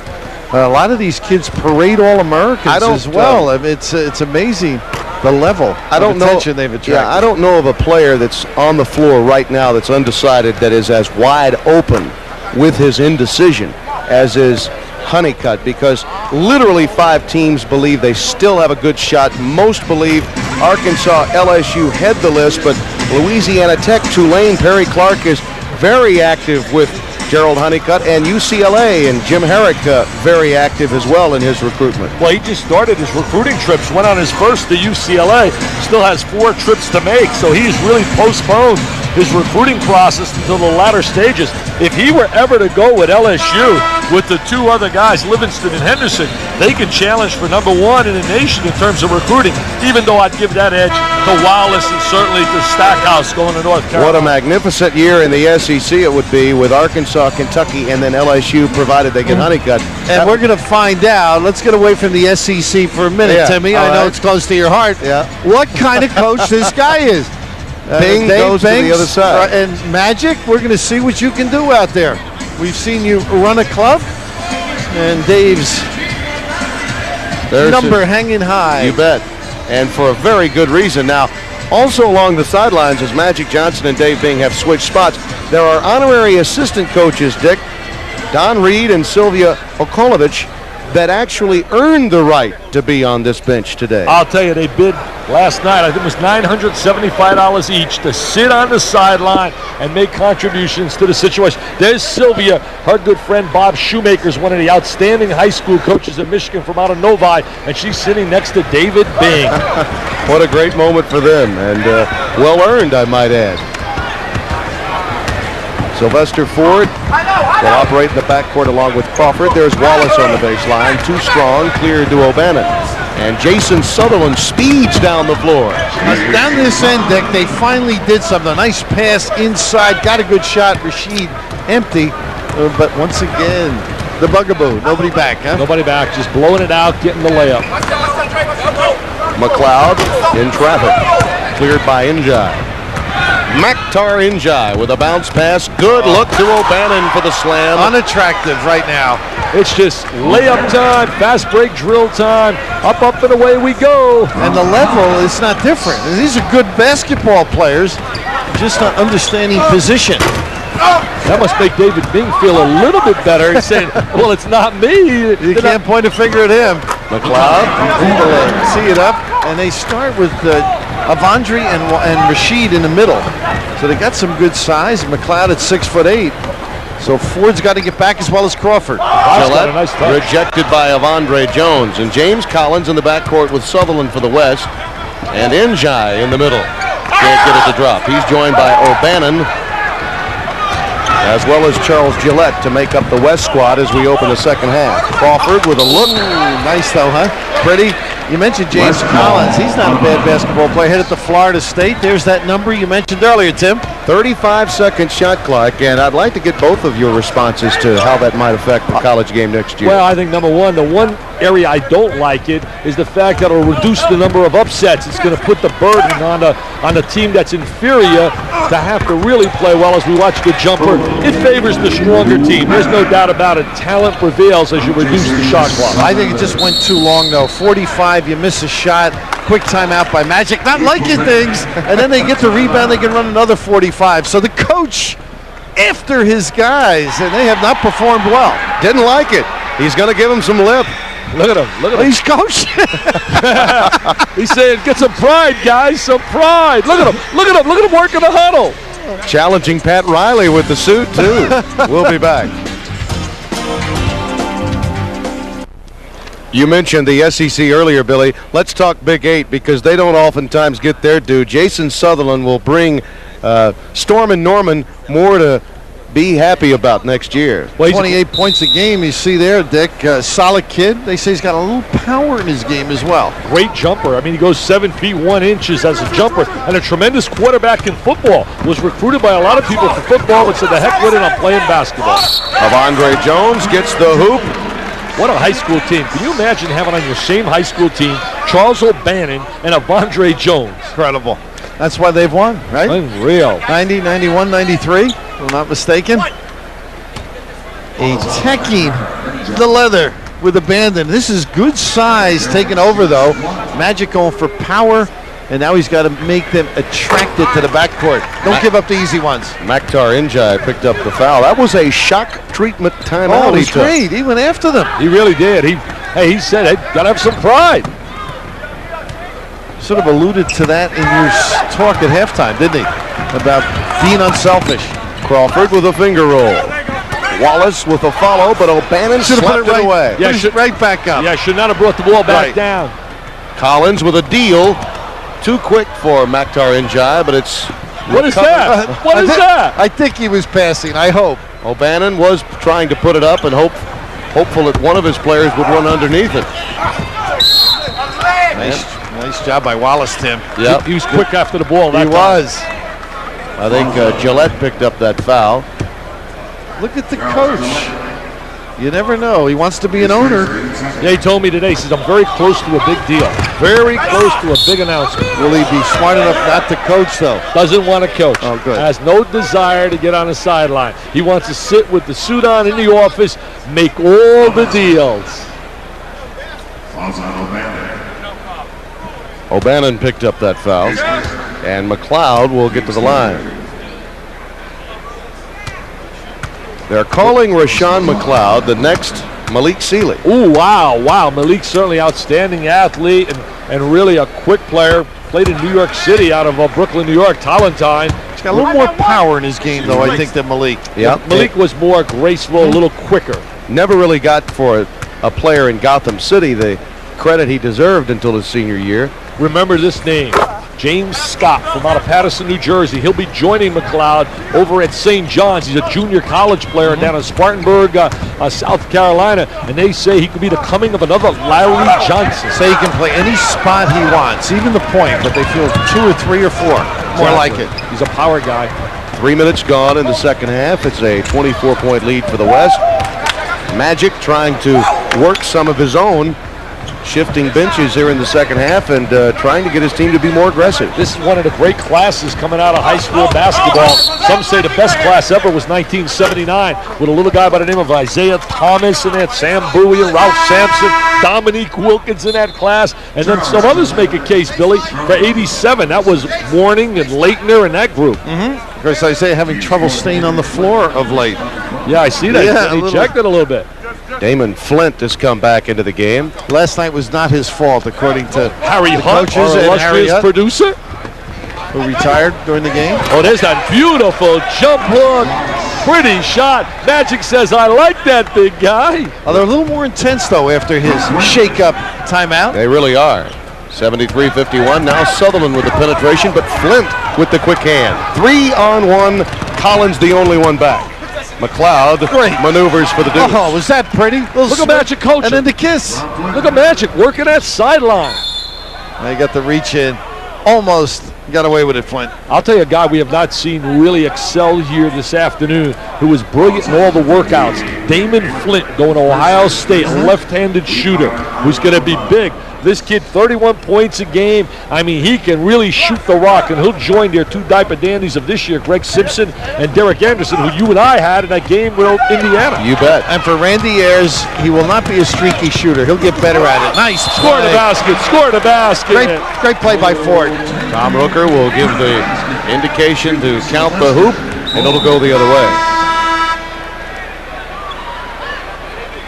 a lot of these kids parade All-Americans as well. It's amazing the level of attention they've attracted. Yeah, I don't know of a player that's on the floor right now that's undecided that is as wide open with his indecision as is Honeycutt, because literally 5 teams believe they still have a good shot. Most believe Arkansas, LSU head the list, but Louisiana Tech, Tulane, Perry Clark is very active with Gerald Honeycutt, and UCLA and Jim Herrick very active as well in his recruitment. Well, he just started his recruiting trips, went on his first to UCLA, still has 4 trips to make, so he's really postponed his recruiting process until the latter stages. If he were ever to go with LSU with the 2 other guys, Livingston and Henderson, they could challenge for number 1 in the nation in terms of recruiting, even though I'd give that edge to Wallace and certainly to Stackhouse going to North Carolina. What a magnificent year in the SEC it would be with Arkansas, Kentucky, and then LSU, provided they get Honeycutt. And we're going to find out. Let's get away from the SEC for a minute, Timmy. I know it's close to your heart. Yeah. What kind of coach this guy is? Bing goes to the other side. And Magic, we're going to see what you can do out there. We've seen you run a club, and Dave's number hanging high. You bet. And for a very good reason. Now, also along the sidelines, as Magic Johnson and Dave Bing have switched spots, there are honorary assistant coaches, Dick, Don Reed and Sylvia Okolovich, that actually earned the right to be on this bench today. I'll tell you, they bid last night, I think it was $975 each to sit on the sideline and make contributions to the situation. There's Sylvia. Her good friend Bob Shoemaker is one of the outstanding high school coaches in Michigan from out of Novi, and she's sitting next to David Bing. What a great moment for them, and well earned, I might add. Sylvester Ford will operate in the backcourt along with Crawford. There's Wallace on the baseline. Too strong, clear to O'Bannon. And Jason Sutherland speeds down the floor. Down this end, Dick, they finally did something. A nice pass inside, got a good shot. Rashid empty, but once again, the bugaboo. Nobody back, huh? Nobody back, just blowing it out, getting the layup. McLeod in traffic, cleared by Njai. Maktar Njai with a bounce pass. Good look to O'Bannon for the slam. Unattractive right now. It's just layup time, fast break drill time, up, and away we go. And the level is not different. These are good basketball players, just not understanding position. That must make David Bing feel a little bit better. He's saying, well, it's not me. You can't point a finger at him. McLeod. See it up, and they start with Avondre and Rashid in the middle. So they got some good size. McLeod at 6'8". So Ford's got to get back as well as Crawford. Gillette nice rejected by Avondre Jones. And James Collins in the backcourt with Sutherland for the West. And Njai in the middle. Can't get it to drop. He's joined by O'Bannon, as well as Charles Gillette to make up the West squad as we open the second half. Crawford with a look. Ooh, nice though, huh? Pretty. You mentioned James Collins. He's not a bad basketball player. Headed to Florida State. There's that number you mentioned earlier, Tim. 35-second shot clock, and I'd like to get both of your responses to how that might affect the college game next year. Well, I think number one, the one area I don't like it is the fact that it'll reduce the number of upsets. It's going to put the burden on the team that's inferior to have to really play well. As we watch the jumper, it favors the stronger team. There's no doubt about it. Talent prevails as you reduce the shot clock. I think it just went too long, though. 45, you miss a shot. Quick timeout by Magic, not liking things. And then they get the rebound, they can run another 45. So the coach after his guys, and they have not performed well. Didn't like it. He's going to give him some lip. Look at him. Look at him. He's coaching. He's saying, get some pride, guys, some pride. Look at him. Look at him. Look at him working the huddle. Challenging Pat Riley with the suit, too. We'll be back. You mentioned the SEC earlier, Billy. Let's talk Big 8 because they don't oftentimes get their due. Jason Sutherland will bring Storm and Norman more to be happy about next year. Well, 28 points a game, you see there, Dick. Solid kid. They say he's got a little power in his game as well. Great jumper. I mean, he goes 7 feet 1 inch as a jumper, and a tremendous quarterback in football. Was recruited by a lot of people for football and said, the heck with it, I'm playing basketball. Avondre Jones gets the hoop. What a high school team. Can you imagine having on your same high school team Charles O'Bannon and Avondre Jones? Incredible. That's why they've won, right? Unreal. 90, 91, 93, if I'm not mistaken. A teching the leather with abandon. This is good size taken over, though. Magic going for power, and now he's got to make them attracted to the backcourt. Don't give up the easy ones. Maktar Njai picked up the foul. That was a shock treatment timeout. Oh, it he was took. great. He went after them. He really did. He said, hey, got to have some pride. Sort of alluded to that in your talk at halftime, didn't he? About being unselfish. Crawford with a finger roll. Wallace with a follow, but O'Bannon Should have slapped put it it away. Yeah, Put it right back up. Yeah, should not have brought the ball back Right. down. Collins with a deal. Too quick for Maktar Njai, but it's... What is that? What is that? I think he was passing, I hope. O'Bannon was trying to put it up and hopeful that one of his players would run underneath it. Nice job by Wallace, Tim. Yep. He was quick after the ball. He That time. was. I think Gillette picked up that foul. Look at the coach. You never know. He wants to be an owner. Yeah, he told me today, he says, I'm very close to a big deal. Very close to a big announcement. Will he be smart enough not to coach, though? Doesn't want to coach. Oh, good. Has no desire to get on the sideline. He wants to sit with the suit on in the office, make all the deals. O'Bannon picked up that foul. And McLeod will get to the line. They're calling Rashawn McLeod the next Malik Sealy. Ooh, wow. Malik's certainly outstanding athlete and really a quick player. Played in New York City out of Brooklyn, New York, Talentine. He's got a little more power in his game, though, I think, than Malik. Yeah, Malik was more graceful, a little quicker. Never really got for a player in Gotham City the credit he deserved until his senior year. Remember this name, James Scott from out of Paterson, New Jersey. He'll be joining McLeod over at St. John's. He's a junior college player down in Spartanburg, South Carolina, and they say he could be the coming of another Larry Johnson. Say he can play any spot he wants, even the point, but they feel 2 or 3 or 4. More like it. He's a power guy. 3 minutes gone in the second half. It's a 24-point lead for the West. Magic trying to work some of his own, shifting benches here in the second half and trying to get his team to be more aggressive. This is one of the great classes coming out of high school basketball. Some say the best class ever was 1979 with a little guy by the name of Isaiah Thomas in that, Sam Bowie and Ralph Sampson, Dominique Wilkins in that class, and then some others make a case, Billy, for 87. That was Warning and Leitner and that group. Of course, Isaiah having trouble staying on the floor of late. Yeah, I see that. Yeah, he checked it a little bit. Damon Flint has come back into the game. Last night was not his fault, according to Harry the Hunt, coaches our and Harry illustrious Hunt, producer. who retired during the game. Oh, there's that beautiful jump hook. Pretty shot. Magic says, I like that big guy. Oh, they're a little more intense, though, after his shake-up timeout. They really are. 73-51. Now Sutherland with the penetration, but Flint with the quick hand. 3-on-1. Collins the only one back. McLeod maneuvers for the deuce. Oh, was that pretty? Look at Magic coaching. And then the kiss. Look at Magic working that sideline. They got the reach in. Almost got away with it, Flint. I'll tell you a guy we have not seen really excel here this afternoon who was brilliant in all the workouts. Damon Flint going to Ohio State, a left-handed shooter who's going to be big. This kid, 31 points a game. I mean, he can really shoot the rock, and he'll join their 2 diaper dandies of this year, Greg Simpson and Derek Anderson, who you and I had in that game with Indiana. You bet. And for Randy Ayers, he will not be a streaky shooter. He'll get better at it. Nice Score the basket, score the basket. Great play by Ford. Tom Rooker will give the indication to count the hoop, and it'll go the other way.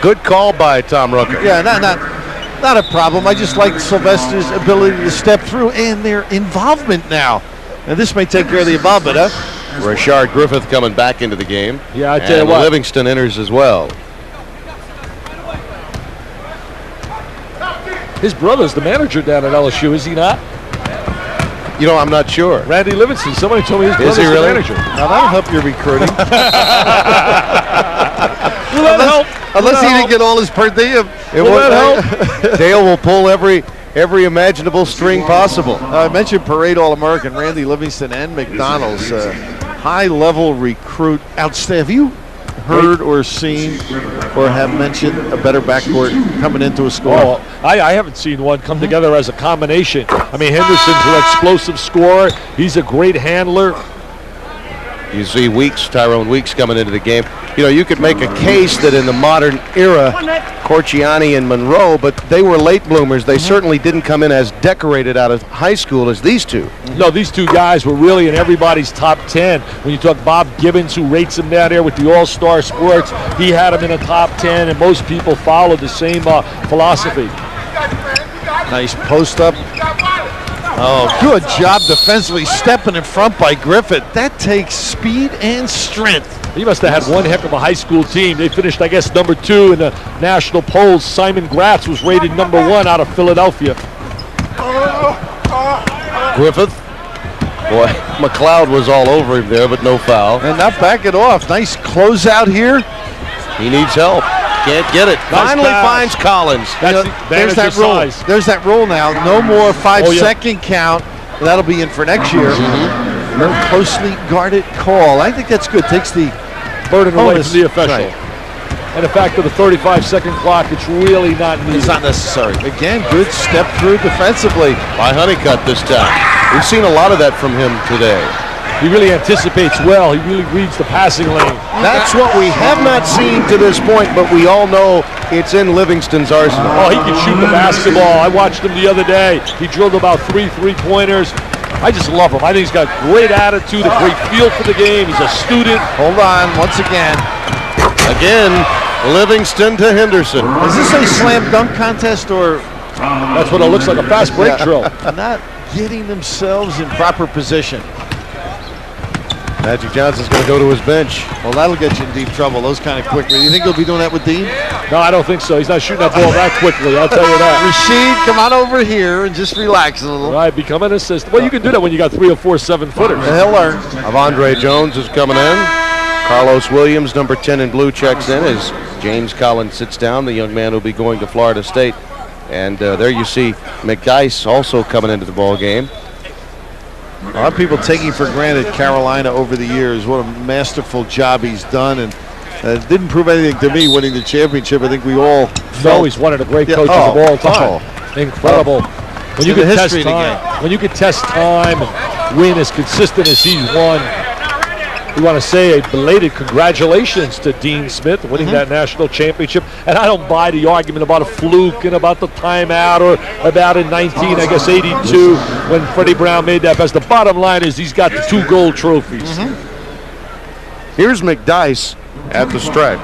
Good call by Tom Rooker. Yeah, not a problem. I just like Sylvester's ability to step through and their involvement now. And this may take care of the involvement, huh? Rashard Griffith coming back into the game. Yeah, I tell you what. Livingston enters as well. His brother's the manager down at LSU, is he not? I'm not sure. Randy Livingston. Somebody told me his brother's Is he really? the manager. Now that'll help your recruiting. Will that help? Unless he didn't get all his per diem. Will that help? Dale will pull every imaginable string possible. I mentioned Parade All-American Randy Livingston and McDonald's. High-level recruit. Outstanding. Have you heard or seen or have mentioned a better backcourt coming into a school? Oh, I haven't seen one come together as a combination. I mean, Henderson's an explosive scorer. He's a great handler. You see Tyrone Weeks coming into the game. You could make a case that in the modern era, Corciani and Monroe, but they were late bloomers. They certainly didn't come in as decorated out of high school as these two. No, these two guys were really in everybody's top 10. When you talk Bob Gibbons, who rates him down there with the All-Star Sports, he had him in the top 10, and most people followed the same philosophy. Nice post up. Oh, good job defensively, stepping in front by Griffith. That takes speed and strength. He must have had one heck of a high school team. They finished, I guess, number 2 in the national polls. Simon Gratz was rated number 1 out of Philadelphia. Griffith. Boy, McLeod was all over him there, but no foul. And not back it off. Nice closeout here. He needs help. Can't get it. Nice Finally pass. finds Collins. That's There's that rule. size. There's that rule now. No more 5-second count. That'll be in for next year. No closely guarded call. I think that's good. Takes the Burden away bonus. from the official. Right. And the fact of the 35-second clock, it's really not needed. It's not necessary. Again, good step through defensively. By Honeycutt this time. We've seen a lot of that from him today. He really anticipates well. He really reads the passing lane. That's what we have not seen to this point, but we all know it's in Livingston's arsenal. Oh, he can shoot the basketball. I watched him the other day. He drilled about 3 3-pointers. I just love him. I think he's got great attitude, a great feel for the game. He's a student. Hold on, once again. Again, Livingston to Henderson. Is this a slam dunk contest or That's what it looks like, a fast break drill. not getting themselves in proper position? Magic Johnson's going to go to his bench. Well, that'll get you in deep trouble, those kind of quickly. You think he'll be doing that with Dean? No, I don't think so. He's not shooting that ball that quickly, I'll tell you that. Rashid, come on over here and just relax a little. Right, become an assistant. Well, you can do that when you got 3 or 4 7-footers. And he'll learn. Avondre Jones is coming in. Carlos Williams, number 10 in blue, checks in as James Collins sits down. The young man will be going to Florida State. And there you see McDyess also coming into the ball game. A lot of people taking for granted Carolina over the years. What a masterful job he's done. And it didn't prove anything to me winning the championship. I think we all felt. He's one of the great Yeah, coaches of all time. oh. Incredible. When you In the can test history of the time, when you can test time and win as consistent as he's won, we want to say a belated congratulations to Dean Smith winning that national championship. And I don't buy the argument about a fluke and about the timeout or about in 82 when Freddie Brown made that pass. The bottom line is he's got the 2 gold trophies. Here's McDyess at the stripe.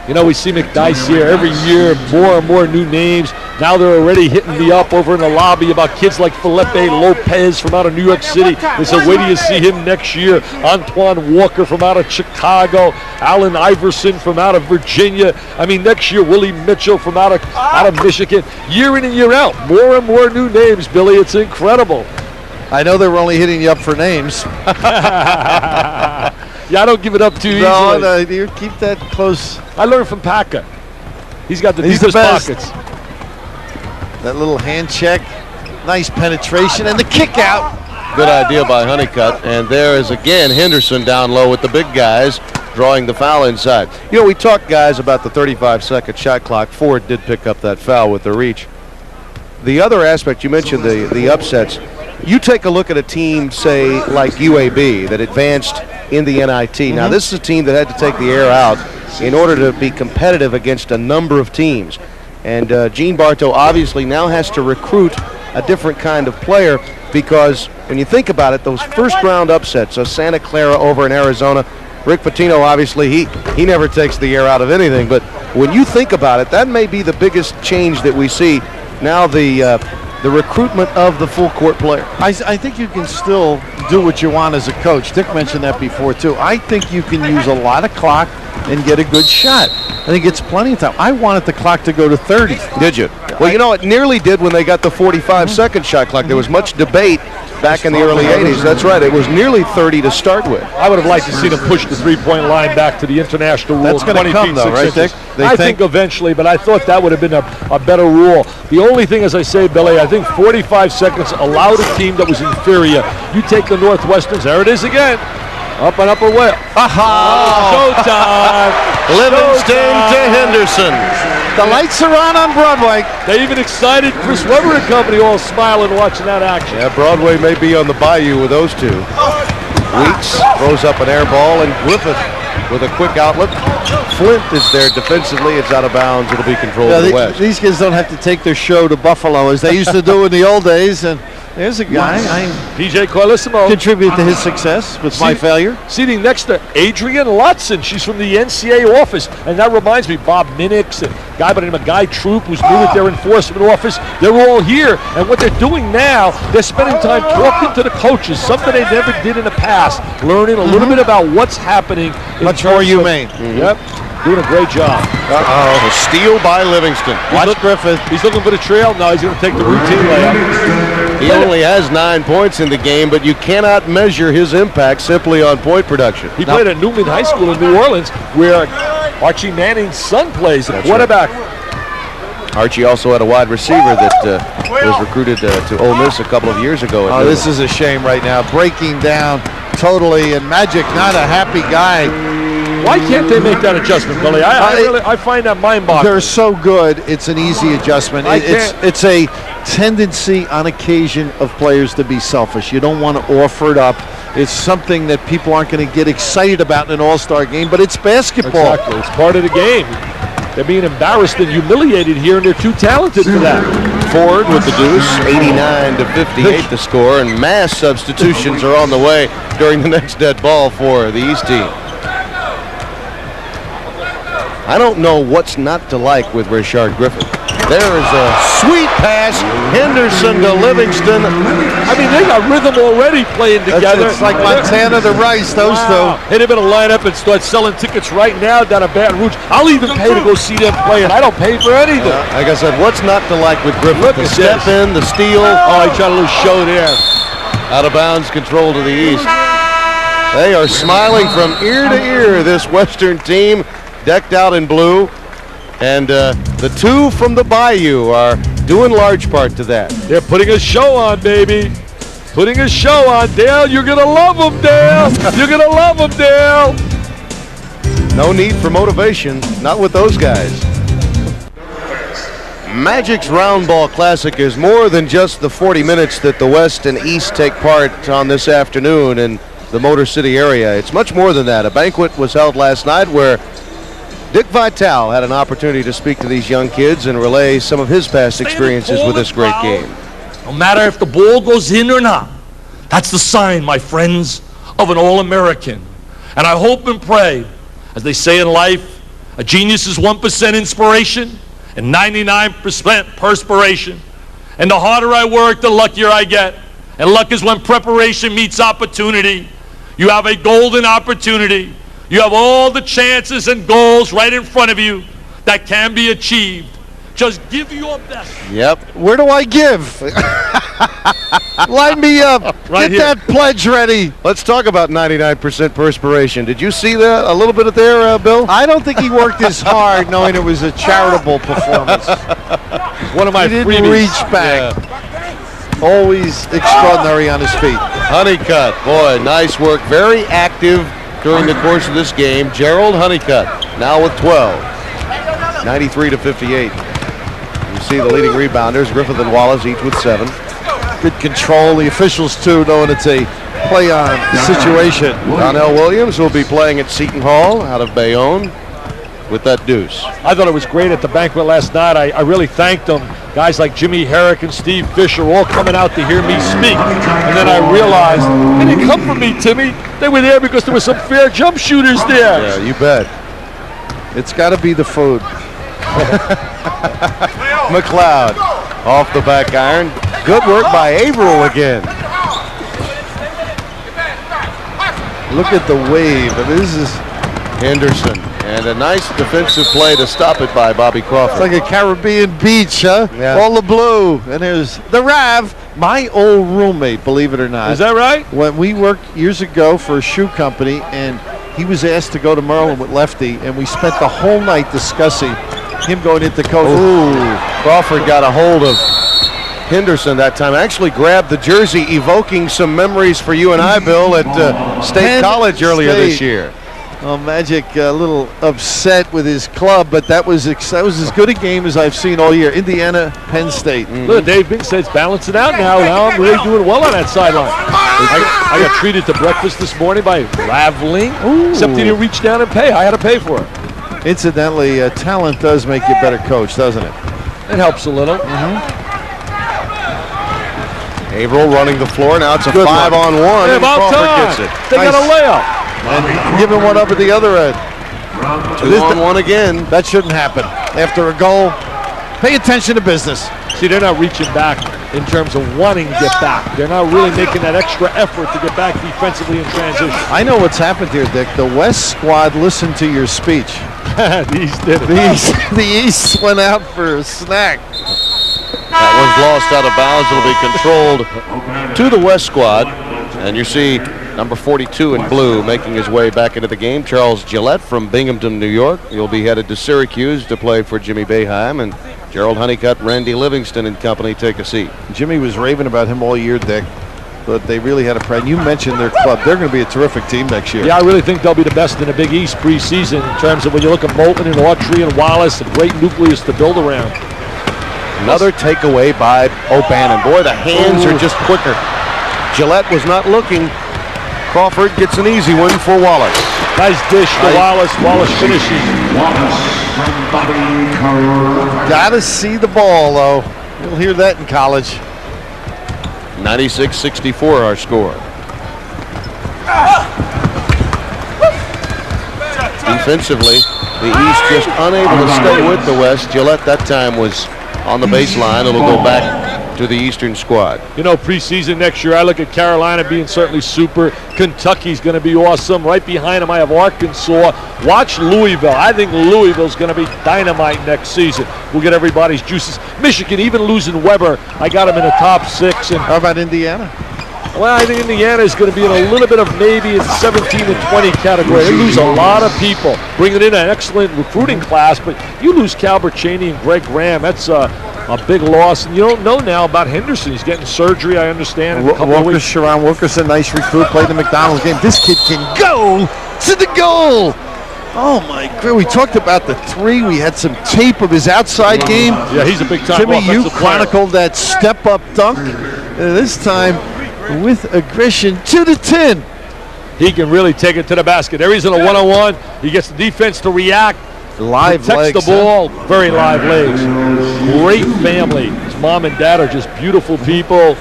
You know, we see McDyess here every year, more and more new names. Now they're already hitting me up over in the lobby about kids like Felipe Lopez from out of New York City. They said, wait till you see him next year. Antoine Walker from out of Chicago. Allen Iverson from out of Virginia. I mean, next year, Willie Mitchell from out of Michigan. Year in and year out, more and more new names, Billy. It's incredible. I know they were only hitting you up for names. Yeah, I don't give it up too easily. No, you keep that close. I learned from Paca. He's got the He's the deepest best. pockets. That little hand check. Nice penetration and the kick out. Good idea by Honeycutt. And there is again Henderson down low with the big guys drawing the foul inside. You know, we talked, guys, about the 35-second shot clock. Ford did pick up that foul with the reach. The other aspect, you mentioned the upsets. You take a look at a team, say, like UAB, that advanced in the NIT. Now, this is a team that had to take the air out in order to be competitive against a number of teams. And Gene Bartow obviously now has to recruit a different kind of player because when you think about it, those first-round upsets, so Santa Clara over in Arizona, Rick Pitino, obviously, he never takes the air out of anything. But when you think about it, that may be the biggest change that we see now, the recruitment of the full-court player. I think you can still do what you want as a coach. Dick mentioned that before, too. I think you can use a lot of clock and get a good shot. I think it's plenty of time. I wanted the clock to go to 30. Did you? Well, you know, it nearly did when they got the 45-second shot clock. There was much debate back in the early 80s. That's right. It was nearly 30 to start with. I would have liked to see them push the three-point line back to the international rule. That's going to come, though, right, Dick? I think eventually, but I thought that would have been a better rule. The only thing, as I say, Billy, I think 45 seconds allowed a team that was inferior. You take the Northwesterns, there it is again. Up and upper way. Showtime! Livingston to Henderson. The lights are on Broadway. They even excited Chris Webber and company, all smiling watching that action. Yeah, Broadway may be on the bayou with those two. Weeks throws up an air ball, and Griffith with a quick outlet. Flint is there defensively. It's out of bounds. It'll be controlled to the west. These kids don't have to take their show to Buffalo as they used to do in the old days. And there's a guy. PJ Carlissimo Contribute to his success with my failure. Sitting next to Adrian Lutson. She's from the NCAA office. And that reminds me, Bob Minix, a guy by the name of Guy Troop, who's new at their enforcement office. They're all here. And what they're doing now, they're spending time talking to the coaches, something they never did in the past, learning a little bit about what's happening. Much more humane. Yep. Doing a great job. A steal by Livingston. Watch Griffith. He's looking for the trail. No, he's going to take the routine layup. He only has 9 points in the game, but you cannot measure his impact simply on point production. He played at Newman High School in New Orleans, where Archie Manning's son plays at quarterback. Archie also had a wide receiver that was recruited to Ole Miss a couple of years ago. Oh, this is a shame right now. Breaking down totally, and Magic not a happy guy. Why can't they make that adjustment, Billy? I find that mind-boggling. They're so good, it's an easy adjustment. It's a tendency on occasion of players to be selfish. You don't want to offer it up. It's something that people aren't going to get excited about in an all-star game, but it's basketball. Exactly. It's part of the game. They're being embarrassed and humiliated here, and they're too talented for that. Ford with the deuce, 89 to 58 the score, and mass substitutions are on the way during the next dead ball for the East team. I don't know what's not to like with Rashard Griffith. There is a sweet pass, Henderson to Livingston. I mean, they got rhythm already playing together. It's like Montana to Rice, those two. They're going to line up and start selling tickets right now down at Baton Rouge. I'll even pay to go see them play, and I don't pay for anything. Like I said, what's not to like with Griffith? The step in, the steal. Oh, he tried a little show there. Out of bounds, control to the east. They are smiling from ear to ear, this Western team, decked out in blue. And the two from the Bayou are due in large part to that. They're putting a show on, baby. Putting a show on. Dale, you're going to love them, Dale. You're going to love them, Dale. No need for motivation, not with those guys. Magic's Round Ball Classic is more than just the 40 minutes that the West and East take part on this afternoon in the Motor City area. It's much more than that. A banquet was held last night where Dick Vitale had an opportunity to speak to these young kids and relay some of his past experiences with this great game. No matter if the ball goes in or not, that's the sign, my friends, of an All-American. And I hope and pray, as they say in life, a genius is 1% inspiration and 99% perspiration. And the harder I work, the luckier I get. And luck is when preparation meets opportunity. You have a golden opportunity. You have all the chances and goals right in front of you that can be achieved. Just give your best. Yep. Where do I give? Line me up. Right Get here. that pledge ready. Let's talk about 99% perspiration. Did you see that a little bit of there, Bill? I don't think he worked as hard knowing it was a charitable performance. One of my He didn't freebies. reach back. Always extraordinary on his feet. Honeycutt, boy, nice work. Very active during the course of this game. Gerald Honeycutt now with 12. 93 to 58. You see the leading rebounders, Griffith and Wallace, each with 7. Good control. The officials, too, knowing it's a play-on situation. Donnell Williams will be playing at Seton Hall out of Bayonne with that deuce. I thought it was great at the banquet last night. I really thanked them. Guys like Jimmy Herrick and Steve Fisher all coming out to hear me speak. And then I realized they didn't come for me, Timmy. They were there because there were some fair jump shooters there. Yeah, you bet. It's got to be the food. McLeod off the back iron. Good work by Averill again. Look at the wave. This is Henderson. And a nice defensive play to stop it by Bobby Crawford. It's like a Caribbean beach, huh? Yeah. All the blue. And there's the Rav, my old roommate, believe it or not. Is that right? When we worked years ago for a shoe company, and he was asked to go to Maryland with Lefty, and we spent the whole night discussing him going into coach. Ooh, Crawford got a hold of Henderson that time. Actually grabbed the jersey, evoking some memories for you and I, Bill, at State Penn College earlier this State. year. Oh, Magic a little upset with his club, but that was as good a game as I've seen all year. Indiana, Penn State. Look, Dave Bing says balancing out now. Now I'm really doing well on that sideline. I got treated to breakfast this morning by Ravling, except he didn't reach down and pay. I had to pay for it. Incidentally, talent does make you a better coach, doesn't it? It helps a little. Averill running the floor. Now it's a Good 5-on-1. Yeah, and about Crawford time. gets it. They got a layup. And giving one up at the other end. 2-on-1 again. That shouldn't happen. After a goal, pay attention to business. See, they're not reaching back in terms of wanting to get back. They're not really making that extra effort to get back defensively in transition. I know what's happened here, Dick. The West squad listened to your speech. The East did it. The East went out for a snack. That one's lost out of bounds. It'll be controlled to the West squad. And you see number 42 in blue making his way back into the game, Charles Gillette from Binghamton, New York. He'll be headed to Syracuse to play for Jimmy Boeheim. And Gerald Honeycutt, Randy Livingston and company take a seat. Jimmy was raving about him all year, Dick. But they really had a pride. You mentioned their club. They're going to be a terrific team next year. Yeah, I really think they'll be the best in the Big East preseason in terms of when you look at Moulton and Autry and Wallace, a great nucleus to build around. Another takeaway by O'Bannon. Boy, the hands are just quicker. Gillette was not looking. Crawford gets an easy one for Wallace. Nice dish to Wallace. Wallace finishes. Gotta see the ball, though. You'll hear that in college. 96-64 our score. Defensively, the East just unable to stay with the West. Gillette that time was on the baseline. It'll go back to the Eastern squad. You know, preseason next year, I look at Carolina being certainly super. Kentucky's going to be awesome. Right behind them, I have Arkansas. Watch Louisville. I think Louisville's going to be dynamite next season. We'll get everybody's juices. Michigan, even losing Weber, I got them in the top 6. And How about Indiana? well, I think Indiana is going to be in a little bit of maybe in 17 and 20 category. They lose a lot of people, bringing in an excellent recruiting class, but you lose Calbert Chaney and Greg Graham. That's a big loss. And you don't know now about Henderson. He's getting surgery, I understand. In a couple of weeks. Sharon Wilkerson, nice recruit, played the McDonald's game. This kid can go to the goal. Oh, my God. We talked about the 3. We had some tape of his outside game. Yeah, he's a big-time Jimmy, you offensive player. chronicled that step-up dunk. This time with aggression to the 10. He can really take it to the basket. There he's in a one-on-one. He gets the defense to react. Live protects legs, the ball. Very live legs. Great family. His mom and dad are just beautiful people.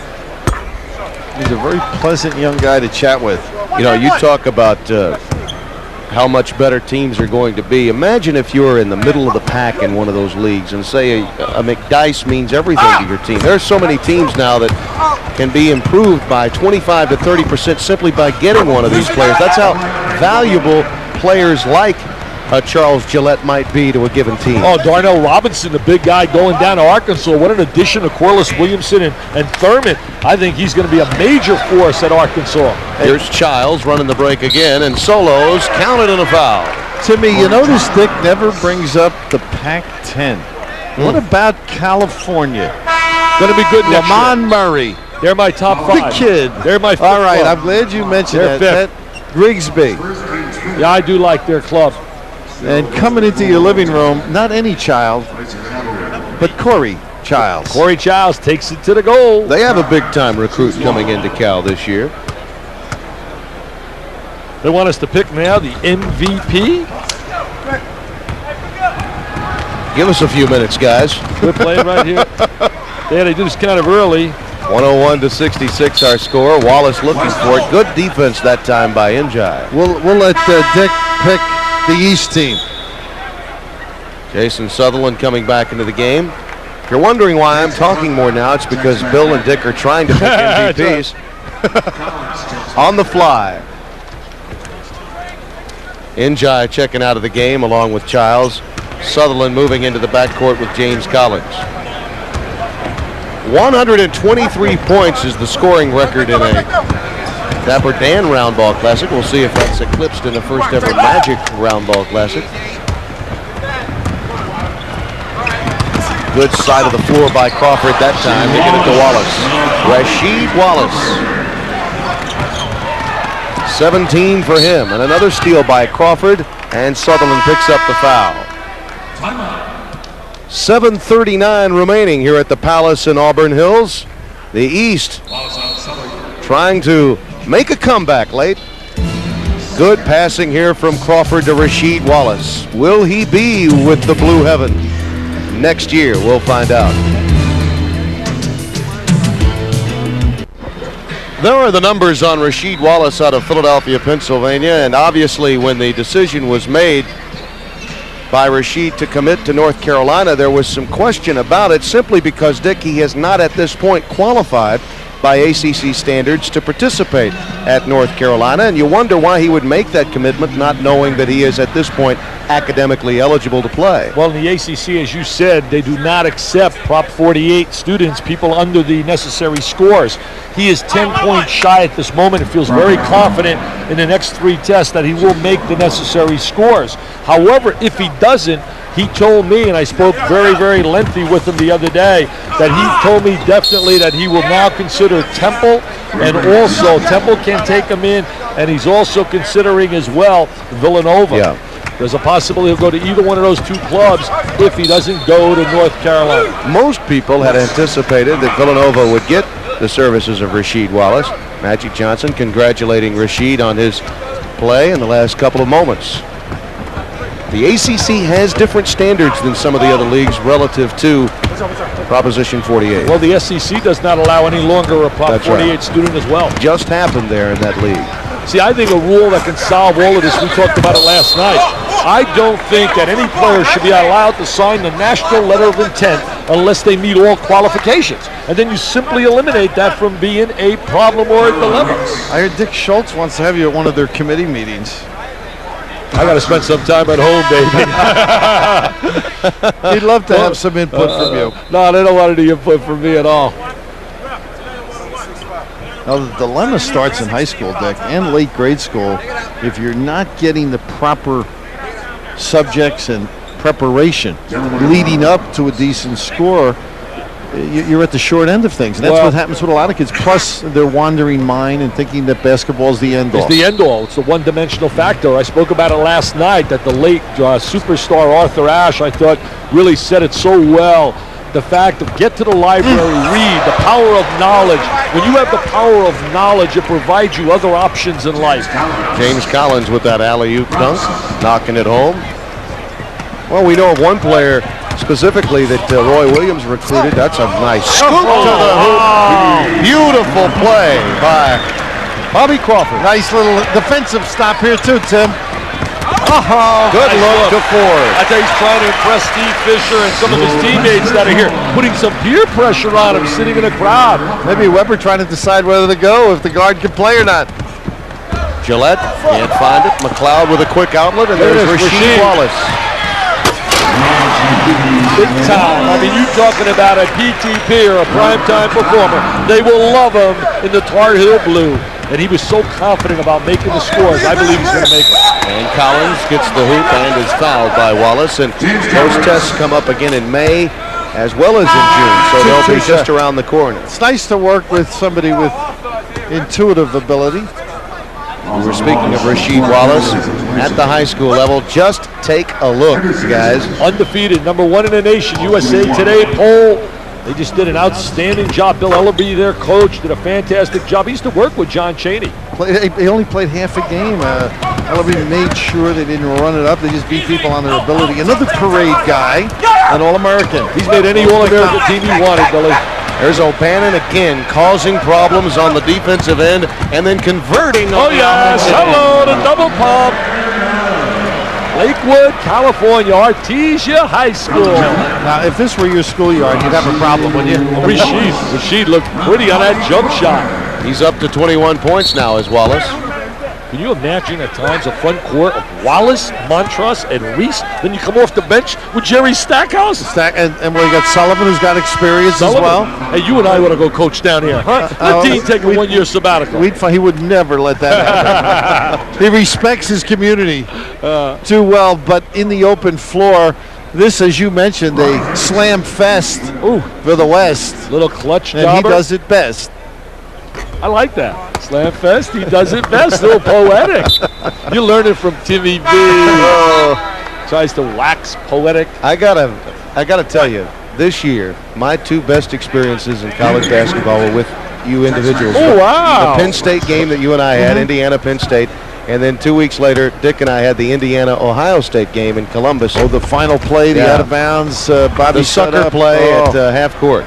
He's a very pleasant young guy to chat with. You know, you talk about how much better teams are going to be. Imagine if you're in the middle of the pack in one of those leagues and say a McDice means everything to your team. There's so many teams now that can be improved by 25 to 30% simply by getting one of these players. That's how valuable players like Charles Gillette might be to a given team. Oh, Darnell Robinson, the big guy going down to Arkansas. What an addition to Corliss Williamson and Thurman. I think he's going to be a major force at Arkansas. Here's Childs running the break again, and Solos counted in a foul. Timmy, you notice Dick never brings up the Pac-10. What about California? Going to be good next year. Lamont Murray. They're my top 5. The kid. They're my 5th All right, club. I'm glad you mentioned They're that. Grigsby. Yeah, I do like their club. And coming into your living room, not any child, but Corey Childs. Corey Childs takes it to the goal. They have a big-time recruit coming into Cal this year. They want us to pick now the MVP. Give us a few minutes, guys. Good play right here. Yeah, they do this kind of early. 101 to 66 our score. Wallace looking for it. Good defense that time by Njai. We'll let Dick pick the East team. Jason Sutherland coming back into the game. If you're wondering why I'm talking more now, it's because Bill and Dick are trying to pick MVPs on the fly. Njai checking out of the game along with Childs. Sutherland moving into the backcourt with James Collins. 123 points is the scoring record in a Dapper Dan Roundball Classic. We'll see if that's eclipsed in the first ever Magic Roundball Classic. Good side of the floor by Crawford that time, taking it to Wallace. Rasheed Wallace. 17 for him, and another steal by Crawford, and Sutherland picks up the foul. 7:39 remaining here at the Palace in Auburn Hills. The East trying to make a comeback late. Good passing here from Crawford to Rasheed Wallace. Will he be with the Blue Heaven next year? We'll find out. There are the numbers on Rasheed Wallace out of Philadelphia, Pennsylvania, and obviously when the decision was made by Rasheed to commit to North Carolina, there was some question about it simply because, Dick, he has not at this point qualified by ACC standards to participate at North Carolina, and you wonder why he would make that commitment not knowing that he is at this point academically eligible to play. Well, in the ACC, as you said, they do not accept Prop 48 students, people under the necessary scores. He is 10 points shy at this moment and feels very confident in the next 3 tests that he will make the necessary scores. However, if he doesn't, he told me, and I spoke very, very lengthy with him the other day, that he told me definitely that he will now consider Temple, and also Temple can take him in, and he's also considering as well Villanova. Yeah. There's a possibility he'll go to either one of those 2 clubs if he doesn't go to North Carolina. Most people had anticipated that Villanova would get the services of Rasheed Wallace. Magic Johnson congratulating Rasheed on his play in the last couple of moments. The ACC has different standards than some of the other leagues relative to Proposition 48. Well, the SEC does not allow any longer a Prop 48 student as well. Just happened there in that league. See, I think a rule that can solve all of this, we talked about it last night. I don't think that any player should be allowed to sign the national letter of intent unless they meet all qualifications. And then you simply eliminate that from being a problem or a dilemma. I heard Dick Schultz wants to have you at one of their committee meetings. I got to spend some time at home, baby. He'd love to have some input from you. No, they don't want any input from me at all. Now, the dilemma starts in high school, Dick, and late grade school. If you're not getting the proper subjects and preparation leading up to a decent score, you're at the short end of things. And that's what happens with a lot of kids. Plus, their wandering mind and thinking that basketball is the end all. It's the end all. It's the one-dimensional factor. I spoke about it last night that the late superstar Arthur Ashe, I thought, really said it so well. The fact of get to the library, read, the power of knowledge. When you have the power of knowledge, it provides you other options in life. James Collins with that alley-oop dunk, knocking it home. Well, we know of one player specifically that Roy Williams recruited. That's a nice scoop to the hoop. Beautiful play by Bobby Crawford. Nice little defensive stop here too, Tim. Good look to Ford. I think he's trying to impress Steve Fisher and some of his teammates that are here, putting some peer pressure on him, sitting in the crowd. Maybe Weber trying to decide whether to go, if the guard can play or not. Gillette can't find it. McLeod with a quick outlet, and there's Rasheed Wallace. Big time. I mean, you talking about a PTP or a primetime performer. They will love him in the Tar Heel blue. And he was so confident about making the scores. I believe he's going to make it. And Collins gets the hoop and is fouled by Wallace. And those tests come up again in May as well as in June. So they'll be just around the corner. It's nice to work with somebody with intuitive ability. We were speaking of Rasheed Wallace at the high school level. Just take a look, guys. Undefeated, #1 in the nation. USA Today poll. They just did an outstanding job. Bill Ellerby, their coach, did a fantastic job. He used to work with John Chaney. They only played half a game. Ellerby made sure they didn't run it up. They just beat people on their ability. Another parade guy, an All-American. He's made any All-American team he wanted, Billy. There's O'Bannon again, causing problems on the defensive end and then converting on the offensive end. Hello to double pump. Lakewood, California, Artesia High School. Now, if this were your schoolyard, you'd have a problem, wouldn't you? Rasheed looked pretty on that jump shot. He's up to 21 points now as Wallace. Can you imagine at times a front court of Wallace, Montross, and Reese? Then you come off the bench with Jerry Stackhouse. And we got Sullivan, who's got experience as well. Hey, you and I want to go coach down here, huh? Let Dean take a 1-year sabbatical. He would never let that happen. He respects his community too well, but in the open floor, this, as you mentioned, a slam fest for the West. Little clutch and jobber. He does it best. I like that. Slam fest, he does it best. A little poetic. You learn it from Timmy B. Tries to wax poetic. I gotta tell you, this year, my 2 best experiences in college basketball were with you individuals. Oh, wow. The Penn State game that you and I had, Indiana-Penn State. And then 2 weeks later, Dick and I had the Indiana-Ohio State game in Columbus. Oh, the final play, the out-of-bounds, Bobby the sucker play at half court.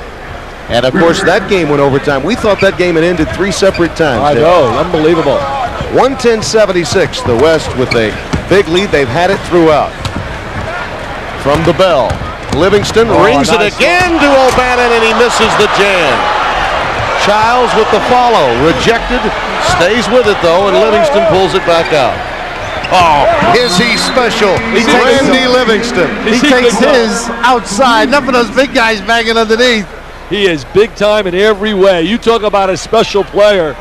And, of course, that game went overtime. We thought that game had ended 3 separate times. I know. Unbelievable. 110-76, the West with a big lead. They've had it throughout. From the bell, Livingston rings it again to O'Bannon, and he misses the jam. Childs with the follow, rejected, stays with it, though, and Livingston pulls it back out. Oh, is he special? Randy Livingston. He takes his outside. Enough of those big guys banging underneath. He is big time in every way. You talk about a special player.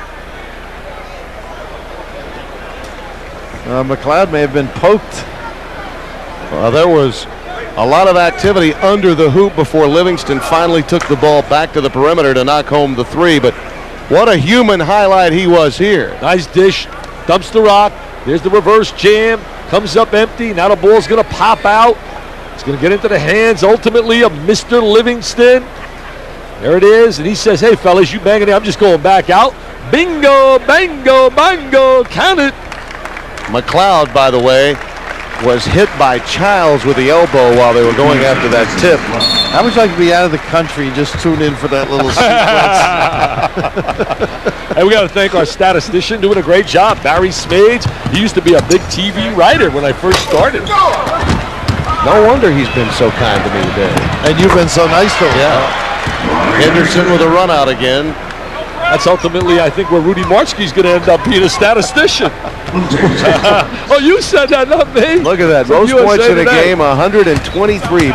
McLeod may have been poked. Well, there was a lot of activity under the hoop before Livingston finally took the ball back to the perimeter to knock home the 3. But what a human highlight he was here. Nice dish. Dumps the rock. There's the reverse jam. Comes up empty. Now the ball's going to pop out. It's going to get into the hands, ultimately, of Mr. Livingston. There it is, and he says, hey, fellas, you banging it. I'm just going back out. Bingo, bango, bango, count it. McLeod, by the way, was hit by Childs with the elbow while they were going after that tip. I wish I could be out of the country and just tune in for that little sequence. And we got to thank our statistician doing a great job, Barry Smage. He used to be a big TV writer when I first started. No wonder he's been so kind to me today. And you've been so nice to him. Yeah. Henderson with a run out again. That's ultimately, I think, where Rudy Martzke's going to end up being a statistician. Oh, you said that, not me. Look at that. Most points in a game, 123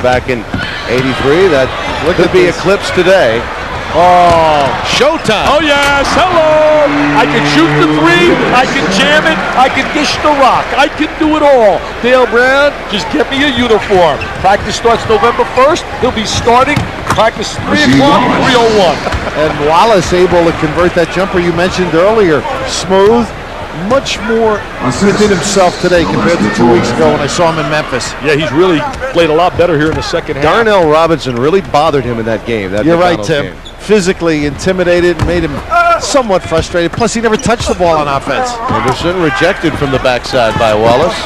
back in 83. That could be eclipsed today. Oh, showtime. Oh, yes. Hello. I can shoot the 3. I can jam it. I can dish the rock. I can do it all. Dale Brown, just get me a uniform. Practice starts November 1st. He'll be starting practice 3 o'clock, 3:01. And Wallace able to convert that jumper you mentioned earlier. Smooth. Much more within himself today compared to 2 weeks ago when I saw him in Memphis. Yeah, he's really played a lot better here in the second half. Darnell Robinson really bothered him in that game. You're right, Tim. Physically intimidated, made him somewhat frustrated. Plus, he never touched the ball on offense. Henderson rejected from the backside by Wallace.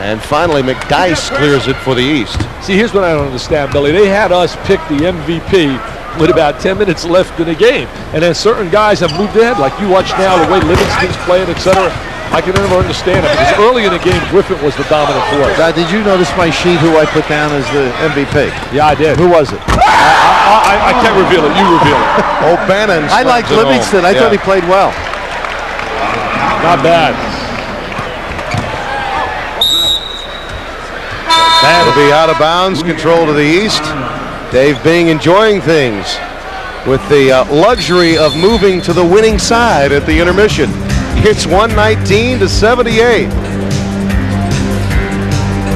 And finally, McDyess clears it for the East. See, here's what I don't understand, Billy. They had us pick the MVP with about 10 minutes left in the game. And then certain guys have moved ahead, like you watch now, the way Livingston's playing, etc. I can never understand it, because early in the game, Griffin was the dominant force. Did you notice my sheet who I put down as the MVP? Yeah, I did. Who was it? I can't reveal it. You reveal it. O'Bannon. I like Livingston. I thought he played well. Not bad. That'll be out of bounds. Control to the East. Dave Bing enjoying things with the luxury of moving to the winning side at the intermission. It's 119-78.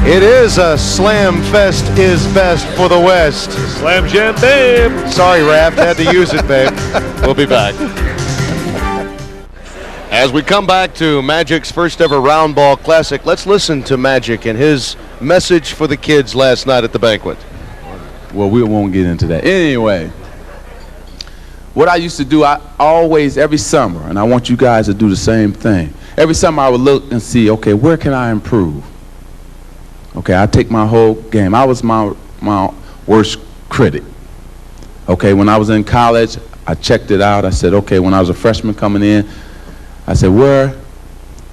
It is a slam fest is best for the West. Slam jam, babe. Sorry, Raph, had to use it, babe. We'll be back. As we come back to Magic's first ever Round Ball Classic, let's listen to Magic and his message for the kids last night at the banquet. Well, we won't get into that. Anyway, what I used to do, I always, every summer, and I want you guys to do the same thing. Every summer I would look and see, okay, where can I improve? Okay, I take my whole game. I was my worst critic. Okay, when I was in college, I checked it out. I said, okay, when I was a freshman coming in, I said, where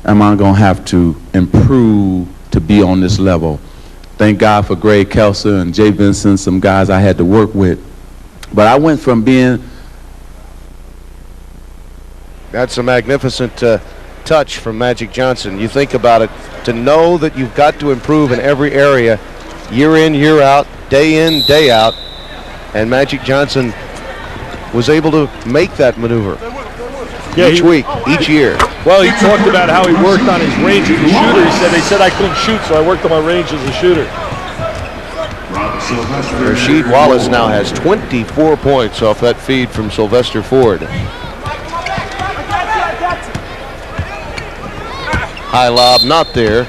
am I going to have to improve to be on this level? Thank God for Greg Kelser and Jay Vincent, some guys I had to work with. But I went from being... That's a magnificent touch from Magic Johnson. You think about it, to know that you've got to improve in every area, year in, year out, day in, day out, and Magic Johnson was able to make that maneuver each week, each year. Well, he talked about how he worked on his range as a shooter. He said, they said I couldn't shoot, so I worked on my range as a shooter. Rasheed Wallace now has 24 points off that feed from Sylvester Ford. High lob, not there.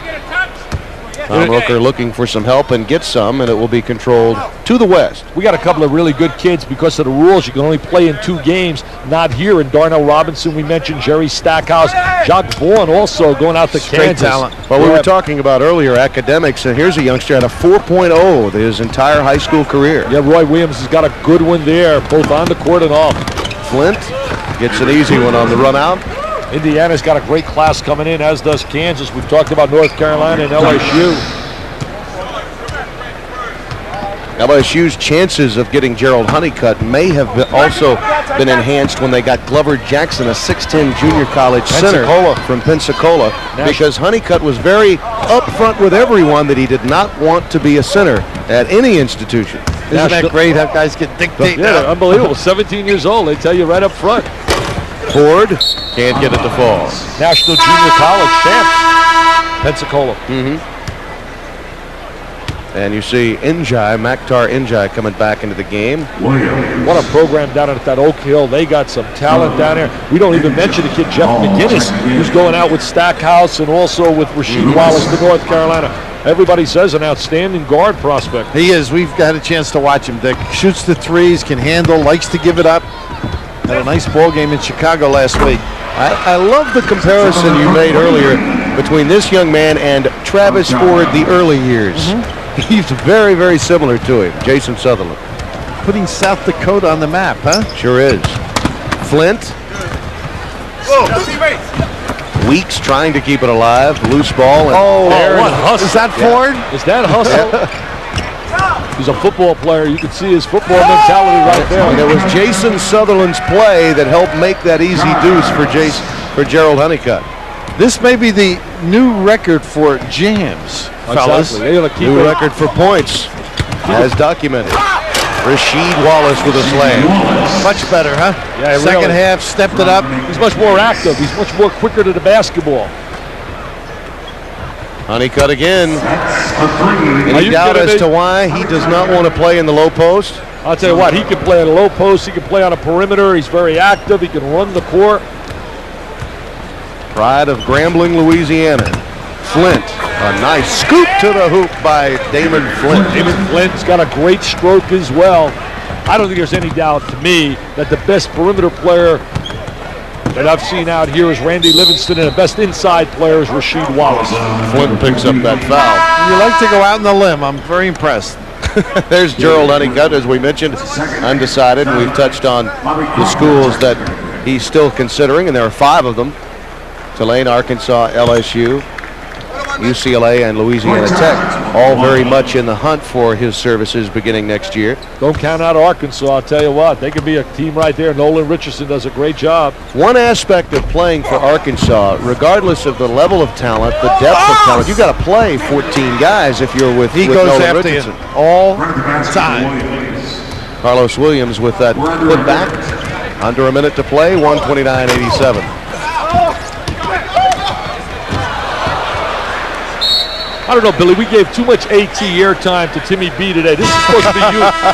Tom Rooker looking for some help and gets some, and it will be controlled to the west. We got a couple of really good kids. Because of the rules, you can only play in 2 games. Not here. And Darnell Robinson, we mentioned, Jerry Stackhouse, Jacques Vaughn also going out to Kansas. talent. Well, we were talking about earlier academics, and here's a youngster at a 4.0 his entire high school career. Yeah, Roy Williams has got a good one there, both on the court and off. Flint gets an easy one on the run out. Indiana's got a great class coming in, as does Kansas. We've talked about North Carolina and LSU. LSU's chances of getting Gerald Honeycutt may have also been enhanced when they got Glover Jackson, a 6'10 junior college center from Pensacola, because Honeycutt was very upfront with everyone that he did not want to be a center at any institution. Isn't that great how guys get dictated? Yeah, they're unbelievable. 17 years old, they tell you right up front. Ford can't get it to fall. National Junior College champ, Pensacola. And you see Maktar Njai coming back into the game. What a program down at that Oak Hill. They got some talent down there. We don't even mention the kid Jeff McGinnis, who's going out with Stackhouse and also with Rasheed Wallace to North Carolina. Everybody says an outstanding guard prospect. He is. We've got a chance to watch him, Dick. Shoots the threes, can handle, likes to give it up. Had a nice ball game in Chicago last week. I love the comparison you made earlier between this young man and Travis Ford the early years. He's very, very similar to him, Jason Sutherland. Putting South Dakota on the map, huh? Sure is. Flint. Weeks trying to keep it alive. Loose ball. And what hustle. Is that Ford? Is that hustle? He's a football player. You can see his football mentality right there. And it was Jason Sutherland's play that helped make that easy deuce for Gerald Honeycutt. This may be the new record for jams, fellas. Exactly. New record for points, as documented. Rasheed Wallace with a slam. Much better, huh? Yeah, Second half, stepped it up. He's much more active. He's much more quicker to the basketball. Honeycutt again. Any doubt as to why he does not want to play in the low post? I'll tell you what, he can play at a low post. He can play on a perimeter. He's very active. He can run the court. Pride of Grambling, Louisiana. Flint, a nice scoop to the hoop by Damon Flint. Damon Flint's got a great stroke as well. I don't think there's any doubt to me that the best perimeter player that I've seen out here is Randy Livingston, and the best inside player is Rasheed Wallace. Flint picks up that foul. You like to go out on the limb. I'm very impressed. There's Gerald Honeycutt, as we mentioned, undecided. We've touched on the schools that he's still considering, and there are 5 of them. Tulane, Arkansas, LSU, UCLA, and Louisiana Tech, all very much in the hunt for his services beginning next year. Don't count out Arkansas, I'll tell you what. They could be a team right there. Nolan Richardson does a great job. One aspect of playing for Arkansas, regardless of the level of talent, the depth of talent, you've got to play 14 guys if you're with Nolan after Richardson. You All time. Carlos Williams with that put back. Under a minute to play, 129-87. I don't know, Billy. We gave too much AT airtime to Timmy B today. This is supposed to be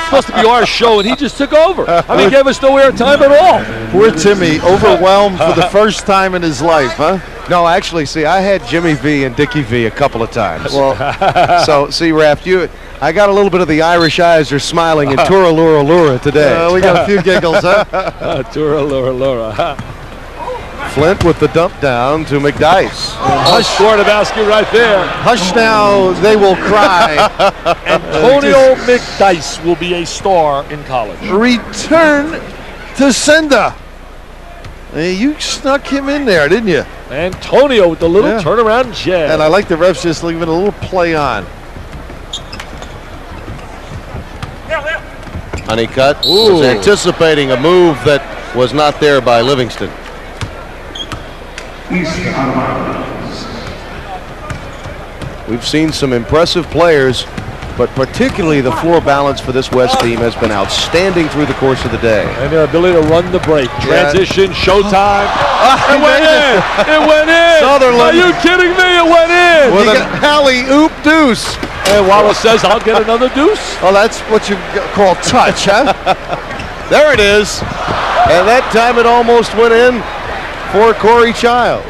supposed to be our show, and he just took over. I mean, he gave us no airtime at all. Poor Timmy, overwhelmed for the first time in his life, huh? No, actually, see, I had Jimmy V and Dickie V a couple of times. Well, so see, Raph, I got a little bit of the Irish eyes are smiling in Turalura today. We got a few giggles, huh? Turalura. Flint with the dump down to McDyess. Hush scored a basket right there. Hush now, they will cry. Antonio McDyess will be a star in college. Return to sender. Hey, you snuck him in there, didn't you? Antonio with the little turnaround jab. And I like the refs just leaving a little play on. Honeycutt was anticipating a move that was not there by Livingston. We've seen some impressive players, but particularly the floor balance for this West team has been outstanding through the course of the day. And their ability to run the break. Transition, showtime. It went in. It went in. Sutherland. Are you kidding me? It went in. With an alley-oop deuce. And Wallace says, I'll get another deuce. Well, that's what you call touch, huh? There it is. And that time it almost went in for Corey Childs.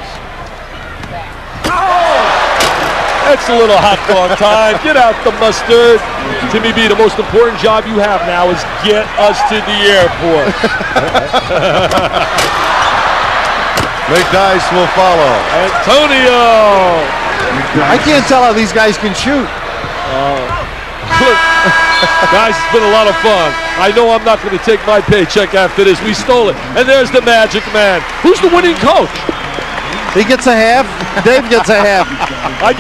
That's a little hot dog time. Get out the mustard. Timmy B, the most important job you have now is get us to the airport. McDyess will follow. Antonio. I can't tell how these guys can shoot. Look, guys, it's been a lot of fun. I know I'm not going to take my paycheck after this. We stole it. And there's the Magic Man. Who's the winning coach? He gets a half. Dave gets a half.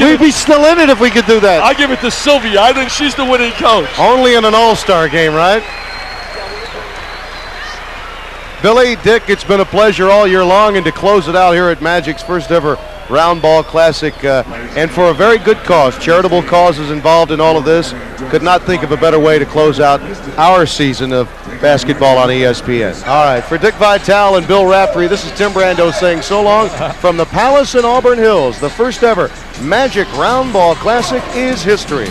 We'd be still in it if we could do that. I give it to Sylvia. I think she's the winning coach. Only in an all-star game, right? Billy, Dick, it's been a pleasure all year long, and to close it out here at Magic's first ever Round Ball Classic, and for a very good cause. Charitable causes involved in all of this. Could not think of a better way to close out our season of basketball on ESPN. All right, for Dick Vitale and Bill Raftery, this is Tim Brando saying so long from the Palace in Auburn Hills. The first ever Magic Round Ball Classic is history.